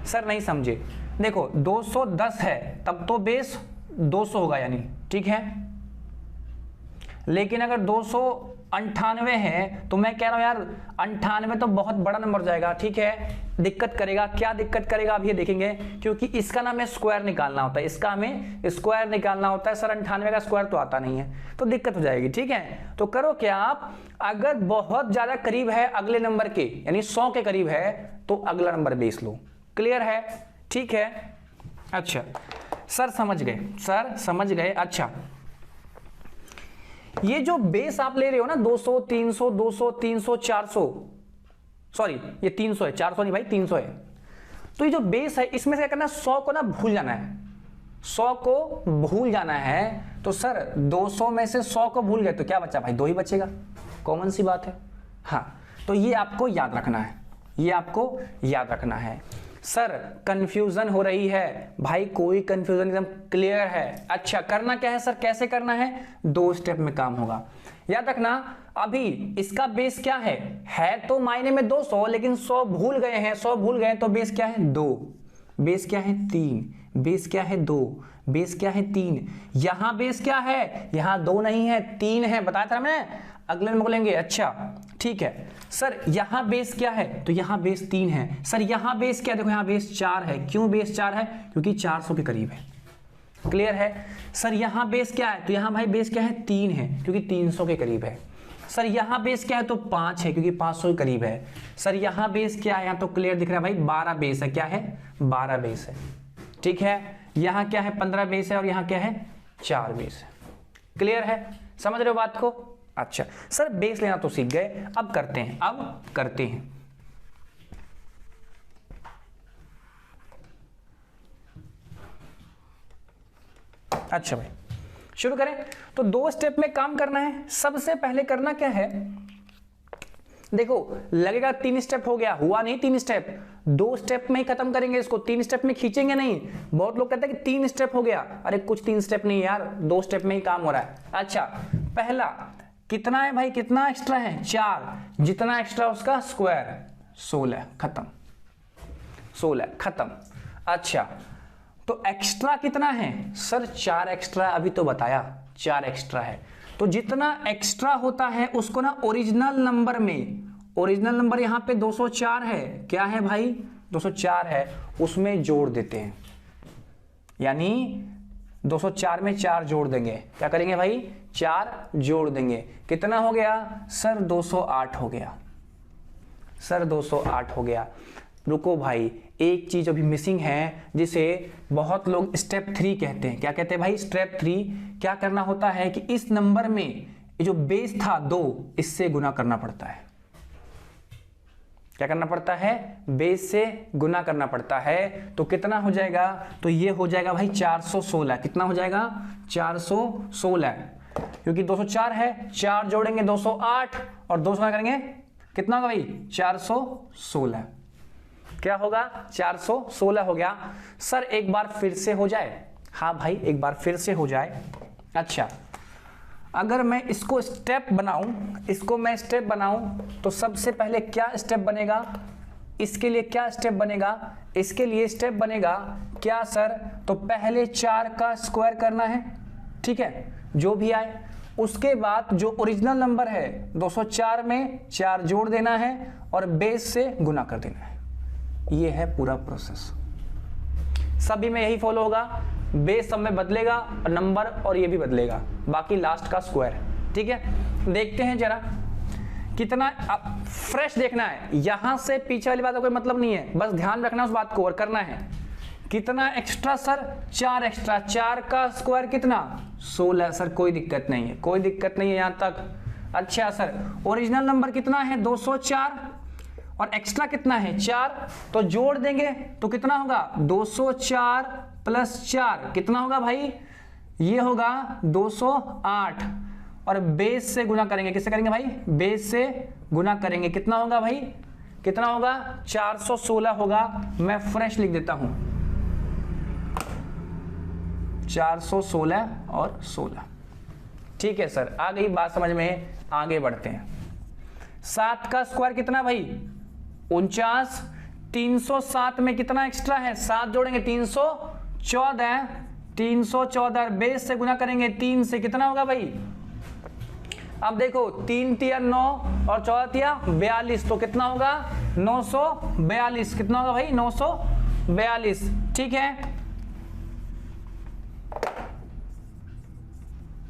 सर नहीं समझे। देखो 210 है तब तो बेस 200 होगा यानी, ठीक है। लेकिन अगर 298 है तो मैं कह रहा हूं यार 98 तो बहुत बड़ा नंबर जाएगा, ठीक है, दिक्कत करेगा। क्या दिक्कत करेगा अब ये देखेंगे, क्योंकि इसका ना हमें स्क्वायर निकालना होता है, इसका हमें स्क्वायर निकालना होता है। सर 98 का स्क्वायर तो आता नहीं है, तो दिक्कत हो जाएगी, ठीक है। तो करो क्या आप, अगर बहुत ज्यादा करीब है अगले नंबर के, यानी 100 के करीब है, तो अगला नंबर बेस लो। क्लियर है? ठीक है। अच्छा सर समझ गए, सर समझ गए। अच्छा ये जो बेस आप ले रहे हो ना 200, 300, 200, 300, 400, सॉरी ये 300 है, 400 नहीं भाई 300 है। तो ये जो बेस है इसमें से क्या करना है? 100 को ना भूल जाना है, 100 को भूल जाना है। तो सर 200 में से 100 को भूल गए तो क्या बचा भाई? 2 ही बचेगा, कॉमन सी बात है। हाँ तो ये आपको याद रखना है, ये आपको याद रखना है। सर कंफ्यूजन हो रही है भाई? कोई कंफ्यूजन, एकदम क्लियर है। अच्छा करना क्या है सर, कैसे करना है? 2 स्टेप में काम होगा। याद रखना अभी इसका बेस क्या है तो मायने में 200, लेकिन 100 भूल गए हैं, 100 भूल गए तो बेस क्या है? 2। बेस क्या है? 3। बेस क्या है? 2। बेस क्या है? 3। यहां बेस क्या है? यहां 2 नहीं है, 3 है, बताया था मैं, अगले में बोलेंगे। अच्छा ठीक है सर यहां बेस क्या है? तो यहां बेस 3 है। सर यहां बेस क्या? देखो यहां बेस 4 है। क्यों बेस 4 है? क्योंकि 400 के करीब है। क्लियर है? सर यहां बेस क्या है? तो यहां भाई बेस क्या है? 3 है, क्योंकि 300 के करीब है। सर यहां बेस क्या है? तो 5 है, क्योंकि 500 के करीब है। सर यहां बेस क्या है? यहां तो क्लियर दिख रहा है भाई, 12 बेस है। क्या है? 12 बेस है, ठीक है। यहां क्या है? 15 बेस है, और यहां क्या है? 4 बेस है। क्लियर है? समझ रहे हो बात को? अच्छा सर बेस लेना तो सीख गए, अब करते हैं, अब करते हैं। अच्छा भाई शुरू करें। तो 2 स्टेप में काम करना है। सबसे पहले करना क्या है? देखो लगेगा 3 स्टेप हो गया, हुआ नहीं 3 स्टेप, 2 स्टेप में ही खत्म करेंगे इसको, 3 स्टेप में खींचेंगे नहीं। बहुत लोग कहते हैं कि 3 स्टेप हो गया, अरे कुछ 3 स्टेप नहीं यार, 2 स्टेप में ही काम हो रहा है। अच्छा पहला कितना है भाई? कितना एक्स्ट्रा है? 4। जितना एक्स्ट्रा उसका स्क्वायर, 16, खत्म, 16 खत्म। अच्छा तो एक्स्ट्रा कितना है? सर 4 एक्स्ट्रा, अभी तो बताया 4 एक्स्ट्रा है। तो जितना एक्स्ट्रा होता है उसको ना ओरिजिनल नंबर में, ओरिजिनल नंबर यहां पे 204 है, क्या है भाई? 204 है, उसमें जोड़ देते हैं। यानी 204 में 4 जोड़ देंगे। क्या करेंगे भाई? 4 जोड़ देंगे। कितना हो गया? सर 208 हो गया। सर 208 हो गया। रुको भाई, एक चीज अभी मिसिंग है जिसे बहुत लोग स्टेप 3 कहते हैं। क्या कहते हैं भाई? स्टेप 3। क्या करना होता है कि इस नंबर में जो बेस था 2, इससे गुना करना पड़ता है। क्या करना पड़ता है? बेस से गुना करना पड़ता है। तो कितना हो जाएगा? तो ये हो जाएगा भाई 416। कितना हो जाएगा? 416, क्योंकि 204 है, 4 जोड़ेंगे 208 और 2 गुना करेंगे, कितना होगा भाई? 416। क्या होगा? 416 हो गया। सर एक बार फिर से हो जाए? हाँ भाई एक बार फिर से हो जाए। अच्छा अगर मैं इसको स्टेप बनाऊं, इसको मैं स्टेप बनाऊं तो सबसे पहले क्या स्टेप बनेगा? इसके लिए क्या स्टेप बनेगा, इसके लिए स्टेप बनेगा क्या सर, तो पहले 4 का स्क्वायर करना है, ठीक है, जो भी आए। उसके बाद जो ओरिजिनल नंबर है 204 में 4 जोड़ देना है और बेस से गुना कर देना है। ये है पूरा प्रोसेस, सभी में यही फॉलो होगा। बेस सब में बदलेगा और नंबर और ये भी बदलेगा, बाकी लास्ट का स्क्वायर, ठीक है। देखते हैं जरा कितना फ्रेश देखना है, यहां से पीछे वाली बात का कोई मतलब नहीं है, बस ध्यान रखना उस बात को और करना है। कितना एक्स्ट्रा सर, 4 एक्स्ट्रा, 4 का स्क्वायर कितना 16 सर, कोई दिक्कत नहीं है, कोई दिक्कत नहीं है यहां तक। अच्छा सर ओरिजिनल नंबर कितना है 204 और एक्स्ट्रा कितना है 4, तो जोड़ देंगे तो कितना होगा 204 प्लस 4 कितना होगा भाई, ये होगा 208 और बेस से गुना करेंगे, किससे करेंगे भाई, बेस से गुना करेंगे, कितना होगा भाई, कितना होगा 416 होगा। मैं फ्रेश लिख देता हूं 416 और 16, ठीक है सर, आ गई बात समझ में। आगे बढ़ते हैं। 7 का स्क्वायर कितना भाई 49, 307 में कितना एक्स्ट्रा है 7 जोड़ेंगे 314, 314 बेस से गुना करेंगे 3 से, कितना होगा भाई, अब देखो 3 तिया 9 और 14 तिया 42, तो कितना होगा 942, कितना होगा भाई 942, ठीक है।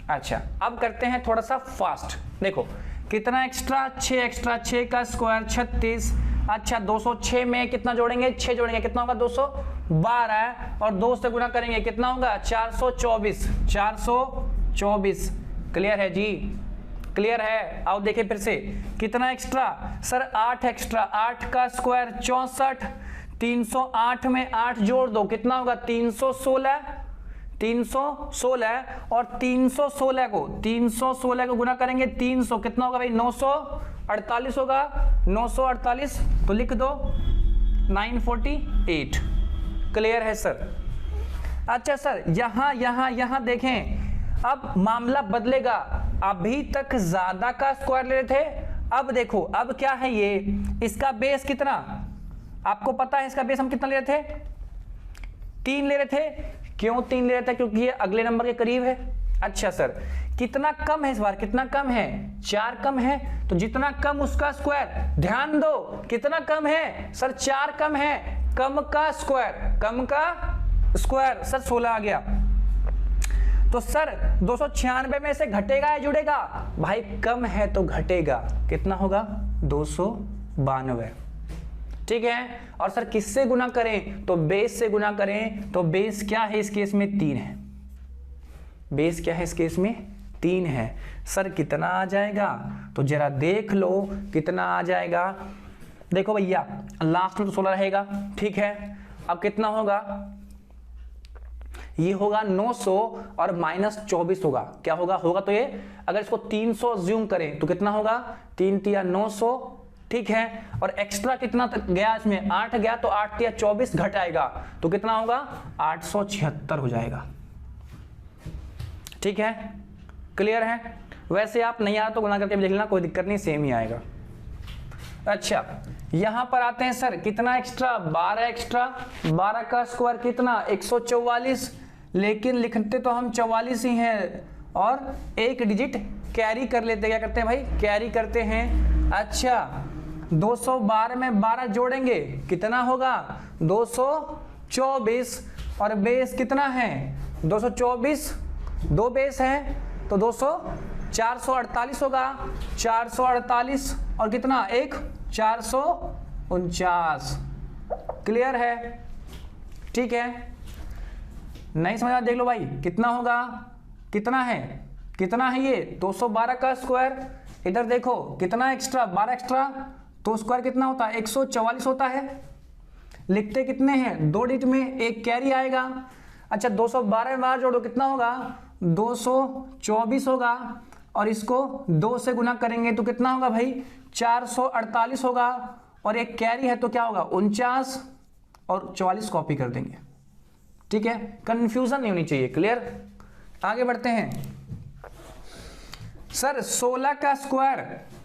अच्छा अब करते हैं थोड़ा सा फास्ट, देखो कितना एक्स्ट्रा 6 एक्स्ट्रा, 6 का स्क्वायर 36। अच्छा 206 में कितना जोड़ेंगे 6 जोड़ेंगे, कितना होगा 212 और 2 से गुना करेंगे कितना होगा 424, 424, क्लियर है जी, क्लियर है। आओ देखिए फिर से कितना एक्स्ट्रा सर 8 एक्स्ट्रा, 8 का स्क्वायर 64, 308 में 8 जोड़ दो कितना होगा 316, 316 और 316 को गुना करेंगे 300, कितना होगा भाई 948 होगा, 948 तो लिख दो 948, क्लियर है सर। अच्छा सर यहां देखें अब मामला बदलेगा, अभी तक ज्यादा का स्क्वायर ले रहे थे, अब देखो अब क्या है ये, इसका बेस कितना आपको पता है, इसका बेस हम कितना ले रहे थे 3 ले रहे थे, क्यों 3 ले रहे थे, क्योंकि ये अगले नंबर के करीब है। अच्छा सर कितना कम है इस बार, कितना कम है 4 कम है, तो जितना कम उसका स्क्वायर, ध्यान दो कितना कम है सर 4 कम है, कम का स्क्वायर, कम का स्क्वायर सर 16 आ गया, तो सर 296 में से घटेगा या जुड़ेगा, भाई कम है तो घटेगा, कितना होगा 292, ठीक है। और सर किससे गुना करें, तो बेस से गुना करें, तो बेस क्या है इस केस में 3 है, बेस क्या है इस केस में 3 है। सर कितना आ जाएगा, तो जरा देख लो कितना आ जाएगा, देखो भैया लास्ट में तो 16 रहेगा, ठीक है। अब कितना होगा, ये होगा 900 और -24 होगा, क्या होगा, होगा तो ये अगर इसको 300 ज्यूम करें तो कितना होगा 3 तिया 900, ठीक है। और एक्स्ट्रा कितना तक गया इसमें 8 गया, तो 8 तिया 24 घट आएगा, तो कितना होगा 876 हो जाएगा, ठीक है, क्लियर है। वैसे आप नहीं आ तो गुना करके देख लेना, कोई दिक्कत नहीं, सेम ही आएगा। अच्छा यहां पर आते हैं सर कितना एक्स्ट्रा 12 एक्स्ट्रा, 12 का स्क्वायर कितना 144, लेकिन लिखते तो हम 44 ही हैं और एक डिजिट कैरी कर लेते, क्या करते हैं भाई कैरी करते हैं। अच्छा 212 में 12 जोड़ेंगे कितना होगा 224 और बेस कितना है 224, 2 बेस है तो 448 होगा, 448 और कितना एक 449, क्लियर है, ठीक है। नहीं समझ देख लो भाई कितना होगा, कितना है ये 212 का स्क्वायर, इधर देखो कितना एक्स्ट्रा 12 एक्स्ट्रा, तो स्क्वायर कितना होता है 144 होता है, लिखते कितने हैं 2 डिजिट में, एक कैरी आएगा। अच्छा 212 में 12 जोड़ो कितना होगा 224 होगा, और इसको 2 से गुना करेंगे तो कितना होगा भाई 448 होगा, और एक कैरी है तो क्या होगा 49 और 44 कॉपी कर देंगे, ठीक है, कंफ्यूजन नहीं होनी चाहिए, क्लियर। आगे बढ़ते हैं सर 16 का स्क्वायर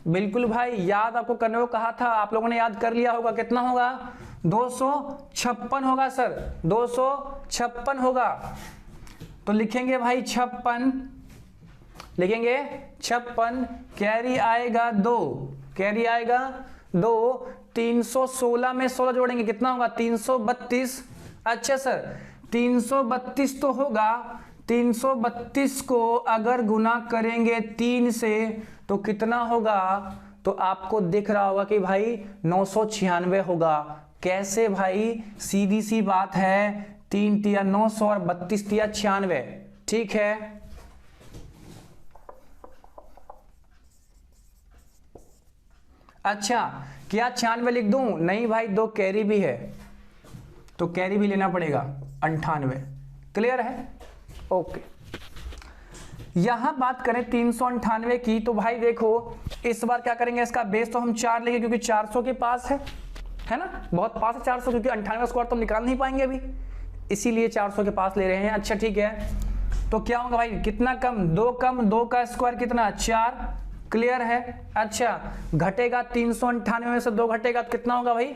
बिल्कुल भाई, याद आपको करने को कहा था, आप लोगों ने याद कर लिया होगा। कितना होगा? 256 होगा सर, 256 होगा। तो लिखेंगे भाई 56, लिखेंगे 56, कैरी आएगा 2, कैरी आएगा 2, 316 में 16 जोड़ेंगे कितना होगा? 332। अच्छा सर 332 तो होगा, 332 को अगर गुना करेंगे 3 से तो कितना होगा? तो आपको दिख रहा होगा कि भाई 996 होगा। कैसे भाई? सीधी सी बात है, 3 तिया 900 और 32 तिया 96। ठीक है, अच्छा क्या 96 लिख दूं? नहीं भाई, 2 कैरी भी है तो कैरी भी लेना पड़ेगा, 98। क्लियर है? ओके। यहां बात करें 398 की, तो भाई देखो इस बार क्या करेंगे, इसका बेस तो हम 4 लेंगे क्योंकि 400 के पास है ना, बहुत पास है 400, क्योंकि 98 स्क्वायर तो हम निकाल नहीं पाएंगे अभी, इसीलिए 400 के पास ले रहे हैं। अच्छा ठीक है, तो क्या होगा भाई? कितना कम? 2 कम 2 का स्क्वायर कितना? 4। क्लियर है? अच्छा घटेगा 398 में से 2 घटेगा तो कितना होगा भाई?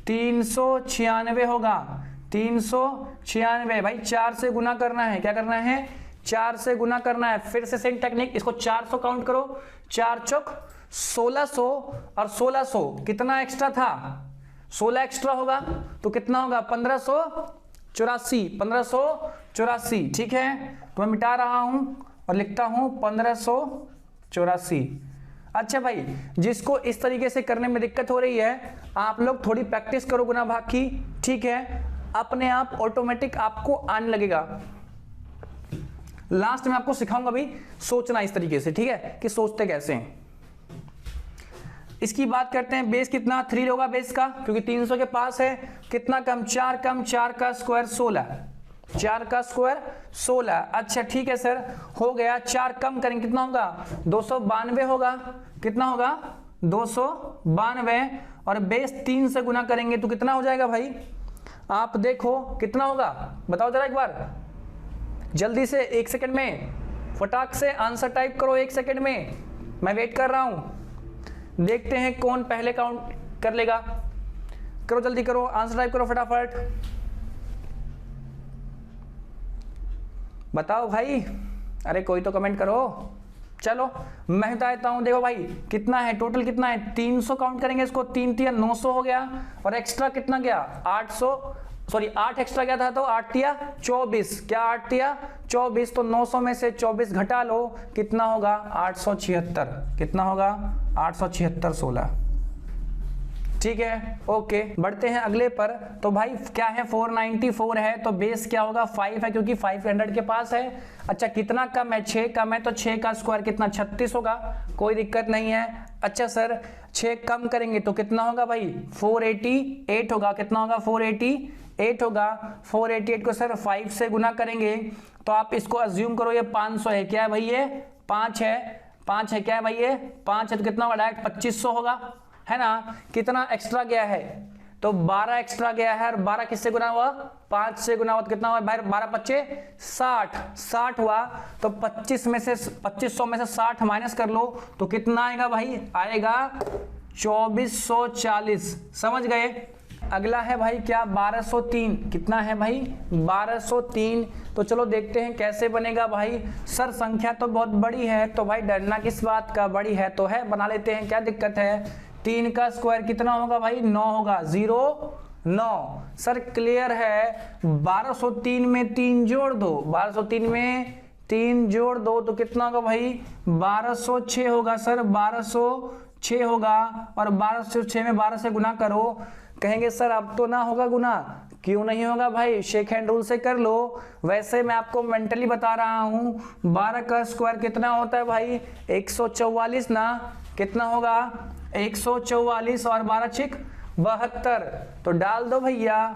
396 होगा, 396 भाई। 4 से गुना करना है, क्या करना है? 4 से गुना करना है। फिर से सेम टेक्निक, इसको 400 काउंट करो, 4 चौक 1600 और 1600 कितना एक्स्ट्रा था? 16 एक्स्ट्रा होगा तो कितना होगा? 1584, 1584। ठीक है, तो मैं मिटा रहा हूं और लिखता हूं 1584। अच्छा भाई, जिसको इस तरीके से करने में दिक्कत हो रही है, आप लोग थोड़ी प्रैक्टिस करो गुना भाग की। ठीक है, अपने आप ऑटोमेटिक आपको आने लगेगा। लास्ट में आपको सिखाऊंगा भी सोचना इस तरीके से, ठीक है, कि सोचते कैसे हैं। इसकी बात करते हैं, बेस कितना? 3 होगा बेस का, क्योंकि 300 के पास है। कितना कम? 4 कम 4 का स्क्वायर 16, 4 का स्क्वायर 16। अच्छा ठीक है सर, हो गया। 4 कम करेंगे कितना होगा? 292 होगा। कितना होगा? 292। और बेस 3 से गुना करेंगे तो कितना हो जाएगा भाई? आप देखो कितना होगा, बताओ जरा एक बार जल्दी से, 1 सेकंड में फटाक से आंसर टाइप करो, 1 सेकंड में मैं वेट कर रहा हूं। देखते हैं कौन पहले काउंट कर लेगा। करो जल्दी करो, आंसर टाइप करो फटाफट, बताओ भाई। अरे कोई तो कमेंट करो। चलो मैं बताता हूं, देखो भाई कितना है टोटल, कितना है? 300 काउंट करेंगे इसको, 3 तिया 900 हो गया, और एक्स्ट्रा कितना गया? 8 एक्स्ट्रा गया था, तो 8 तिया 24। क्या 8 तिया 24? तो 900 में से 24 घटा लो, कितना होगा? 876। कितना होगा? 876 16। ठीक है, ओके। बढ़ते हैं अगले पर। तो भाई क्या है? 494 है, तो बेस क्या होगा? 5 है, क्योंकि 500 के पास है। अच्छा कितना कम है? 6 कम है, तो 6 का स्क्वायर कितना? 36 होगा, कोई दिक्कत नहीं है। अच्छा सर 6 कम करेंगे तो कितना होगा भाई? 488 होगा। कितना होगा? 488 होगा। 488 को सर 5 से गुना करेंगे तो आप इसको अज्यूम करो ये 500 है। क्या है भाई? ये 5 है, 5 है। क्या है भाई? ये 5 है, तो कितना होगा? डायरेक्ट 2500 होगा, है ना। कितना एक्स्ट्रा गया है? तो 12 एक्स्ट्रा गया है, और 12 किससे गुना हुआ? 5 से गुना हुआ, तो कितना हुआ? 12 25 60, 60 हुआ। तो 2500 में से 60 माइनस कर लो तो कितना आएगा भाई? आएगा 2440। समझ गए? अगला है भाई क्या? 1203। कितना है भाई? 1203। तो चलो देखते हैं कैसे बनेगा भाई। सर संख्या तो बहुत बड़ी है, तो भाई डरना किस बात का, बड़ी है तो है, बना लेते हैं, क्या दिक्कत है। 3 का स्क्वायर कितना होगा भाई? 9 होगा, 0 9। सर क्लियर है? 1203 में 3 जोड़ दो, 1203 में 3 जोड़ दो तो कितना होगा भाई? 1206 होगा सर, 1206 होगा। और 1206 में 12 से गुना करो। कहेंगे सर अब तो ना होगा गुना, क्यों नहीं होगा भाई? शेक हैंड रूल से कर लो। वैसे मैं आपको मेंटली बता रहा हूं, 12 का स्क्वायर कितना होता है भाई? 144 ना। कितना होगा? 144 और 12 छिक 72। तो डाल दो भैया।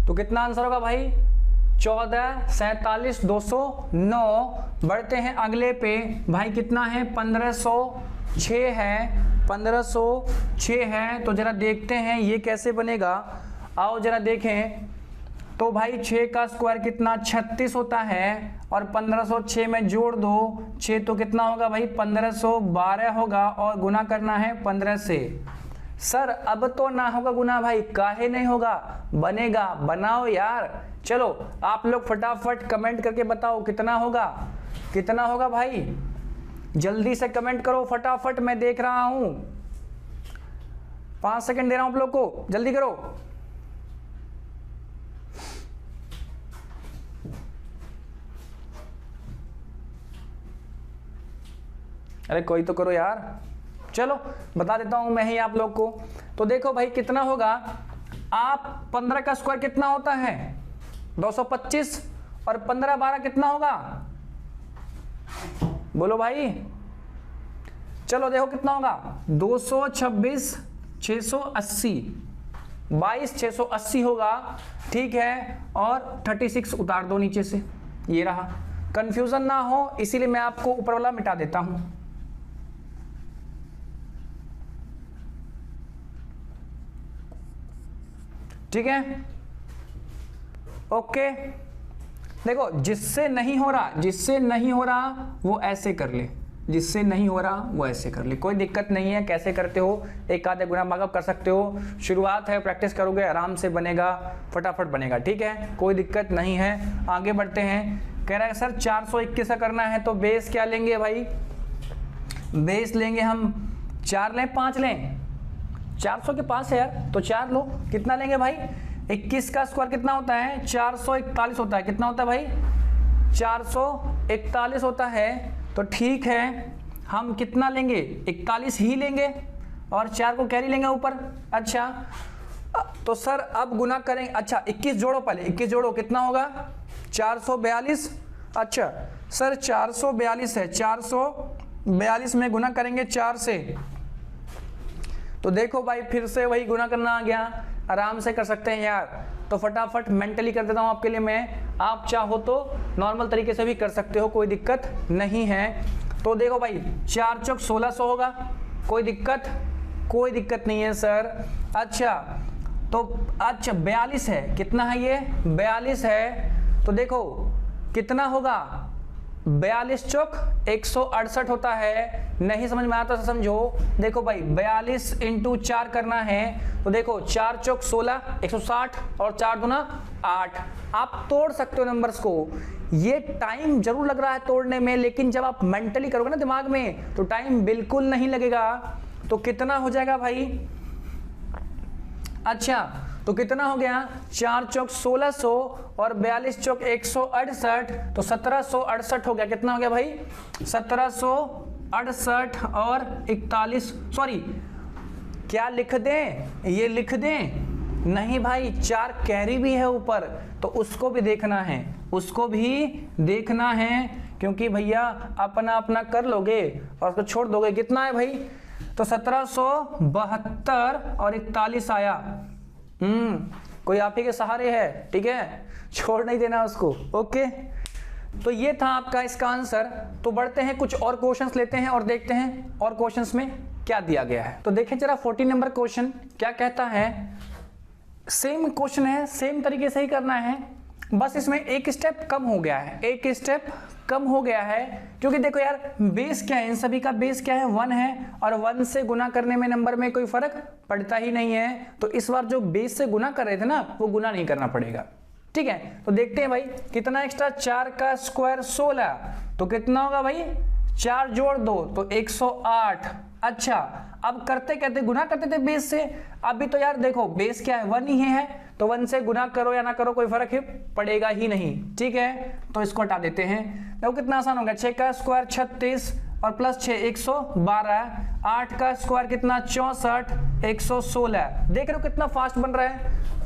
तो कितना आंसर होगा भाई? 14 47 209। बढ़ते हैं अगले पे। भाई कितना है? 1506 है, 1506 है। तो जरा देखते हैं ये कैसे बनेगा। आओ जरा देखें, तो भाई 6 का स्क्वायर कितना 36 होता है और 1506 में जोड़ दो 6 तो कितना होगा भाई 1512 होगा और गुना करना है 15 से। सर अब तो ना होगा गुना भाई, काहे नहीं होगा, बनेगा, बनाओ यार। चलो आप लोग फटाफट कमेंट करके बताओ कितना होगा, कितना होगा भाई, जल्दी से कमेंट करो फटाफट, मैं देख रहा हूं। 5 सेकंड दे रहा हूं आप लोग को, जल्दी करो। अरे कोई तो करो यार। चलो बता देता हूं मैं ही आप लोग को। तो देखो भाई कितना होगा, आप 15 का स्क्वायर कितना होता है 225 और 15 12 कितना होगा, बोलो भाई। चलो देखो कितना होगा 226 680 22 680 होगा, ठीक है। और 36 उतार दो नीचे से, ये रहा। कंफ्यूजन ना हो इसीलिए मैं आपको ऊपर वाला मिटा देता हूं। ठीक है, ओके। देखो जिससे नहीं हो रहा, जिससे नहीं हो रहा वो ऐसे कर ले, जिससे नहीं हो रहा वो ऐसे कर ले, कोई दिक्कत नहीं है। कैसे करते हो, एक आधे गुना भाग कर सकते हो, शुरुआत है, प्रैक्टिस करोगे आराम से बनेगा, फटाफट बनेगा, ठीक है, कोई दिक्कत नहीं है। आगे बढ़ते हैं। कह रहा है सर 421 का करना है तो बेस क्या लेंगे भाई, बेस लेंगे हम 4 लें 5 लें, 400 के पास है यार तो 4 लो। कितना लेंगे भाई, 21 का स्क्वायर कितना होता है 441 होता है, कितना होता है भाई 441 होता है। तो ठीक है, हम कितना लेंगे 41 ही लेंगे और 4 को कैरी लेंगे ऊपर। अच्छा तो सर अब गुना करेंगे, अच्छा 21 जोड़ो, पहले 21 जोड़ो, कितना होगा 442। अच्छा सर 442 है, 442 में गुना करेंगे 4 से, तो देखो भाई फिर से वही गुना करना आ गया, आराम से कर सकते हैं यार। तो फटाफट मेंटली कर देता हूं आपके लिए मैं, आप चाहो तो नॉर्मल तरीके से भी कर सकते हो, कोई दिक्कत नहीं है। तो देखो भाई 4 चौक 1600 होगा, कोई दिक्कत नहीं है सर। अच्छा तो अच्छा 42 है, कितना है ये 42 है, तो देखो कितना होगा 42 चौक 168 होता है। नहीं समझ में आता तो समझो, देखो भाई 42 इंटू 4 करना है, तो देखो 4 चौक 16 160 और 4 दूना 8। आप तोड़ सकते हो नंबर्स को, ये टाइम जरूर लग रहा है तोड़ने में, लेकिन जब आप मेंटली करोगे ना दिमाग में तो टाइम बिल्कुल नहीं लगेगा। तो कितना हो जाएगा भाई, अच्छा तो कितना हो गया 4 चौक 1600 और 42 चौक 168, तो 1768 हो गया। कितना हो गया भाई 1768 और 41, सॉरी क्या लिख दें, ये लिख दें, नहीं भाई 4 कैरी भी है ऊपर, तो उसको भी देखना है, उसको भी देखना है, क्योंकि भैया अपना अपना कर लोगे और उसको छोड़ दोगे। कितना है भाई, तो 1772 और 41 आया। कोई आप ही के सहारे है, ठीक है, छोड़ नहीं देना उसको। ओके, तो ये था आपका इसका आंसर। तो बढ़ते हैं, कुछ और क्वेश्चंस लेते हैं और देखते हैं और क्वेश्चंस में क्या दिया गया है। तो देखें जरा 14 नंबर क्वेश्चन क्या कहता है। सेम क्वेश्चन है, सेम तरीके से ही करना है, बस इसमें एक स्टेप कम हो गया है, एक स्टेप कम हो गया है, क्योंकि देखो यार बेस क्या है, इन सभी का बेस क्या है 1 है, और 1 से गुना करने में नंबर में कोई फर्क पड़ता ही नहीं है। तो इस बार जो बेस से गुना कर रहे थे ना, वो गुना नहीं करना पड़ेगा, ठीक है। तो देखते हैं भाई कितना एक्स्ट्रा, 4 का स्क्वायर 16, तो कितना होगा भाई 4 जोड़ दो तो 108। अच्छा अब करते कहते गुना करते थे बेस से, अभी तो यार देखो बेस क्या है 1 ही है, तो 1 से गुना करो या ना करो कोई फर्क ही पड़ेगा ही नहीं, ठीक है। तो इसको हटा देते हैं। देखो कितना आसान होगा, 6 का स्क्वायर 36 और प्लस 6 112, 8 का स्क्वायर कितना 64 116, देख रहे हो कितना फास्ट बन रहा है।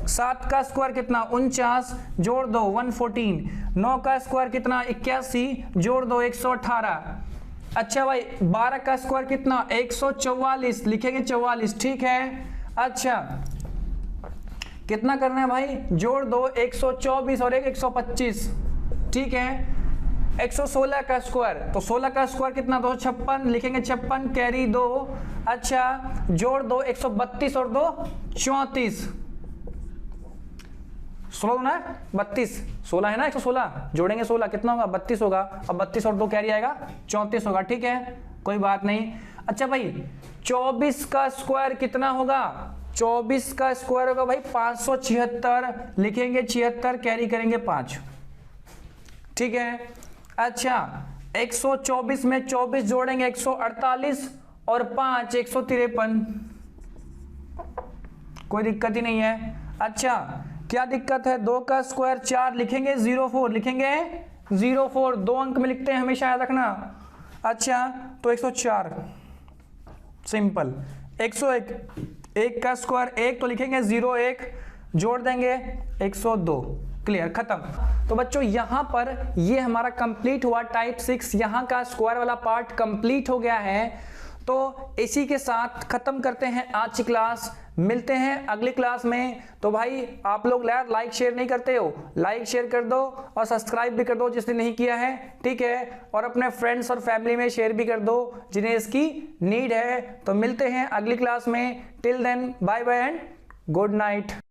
7 का स्क्वायर कितना 49, जोड़ दो 114, 9 का स्क्वायर कितना 81, जोड़ दो 118। अच्छा भाई 12 का स्क्वायर कितना 144, लिखेंगे 44, ठीक है। अच्छा कितना करना है भाई, जोड़ दो 124 और 125, ठीक है। 116 का स्क्वायर, तो 16 का स्क्वायर कितना 256, लिखेंगे 56, कैरी 2। अच्छा जोड़ दो 132 और 2 34, 16 दूना 32, 16 है ना, 116 जोड़ेंगे 16 कितना होगा 32 होगा, अब 32 और 2 कैरी आएगा 34 होगा, ठीक है कोई बात नहीं। अच्छा भाई 24 का स्क्वायर कितना होगा, 24 का स्क्वायर होगा भाई 576, लिखेंगे 76 कैरी करेंगे 5, ठीक है। अच्छा 124 में 24 जोड़ेंगे 148 और 5 153, कोई दिक्कत ही नहीं है। अच्छा क्या दिक्कत है, 2 का स्क्वायर 4, लिखेंगे 04, लिखेंगे 04, 2 अंक में लिखते हैं हमेशा याद रखना। अच्छा तो 104 सिंपल, 101, 1 का स्क्वायर 1 तो लिखेंगे 01, जोड़ देंगे 102, क्लियर खत्म। तो बच्चों यहां पर ये हमारा कंप्लीट हुआ टाइप 6, यहां का स्क्वायर वाला पार्ट कंप्लीट हो गया है। तो इसी के साथ खत्म करते हैं आज की क्लास, मिलते हैं अगली क्लास में। तो भाई आप लोग लाइक शेयर नहीं करते हो, लाइक शेयर कर दो और सब्सक्राइब भी कर दो जिसने नहीं किया है, ठीक है, और अपने फ्रेंड्स और फैमिली में शेयर भी कर दो जिन्हें इसकी नीड है। तो मिलते हैं अगली क्लास में, till then bye bye and good night.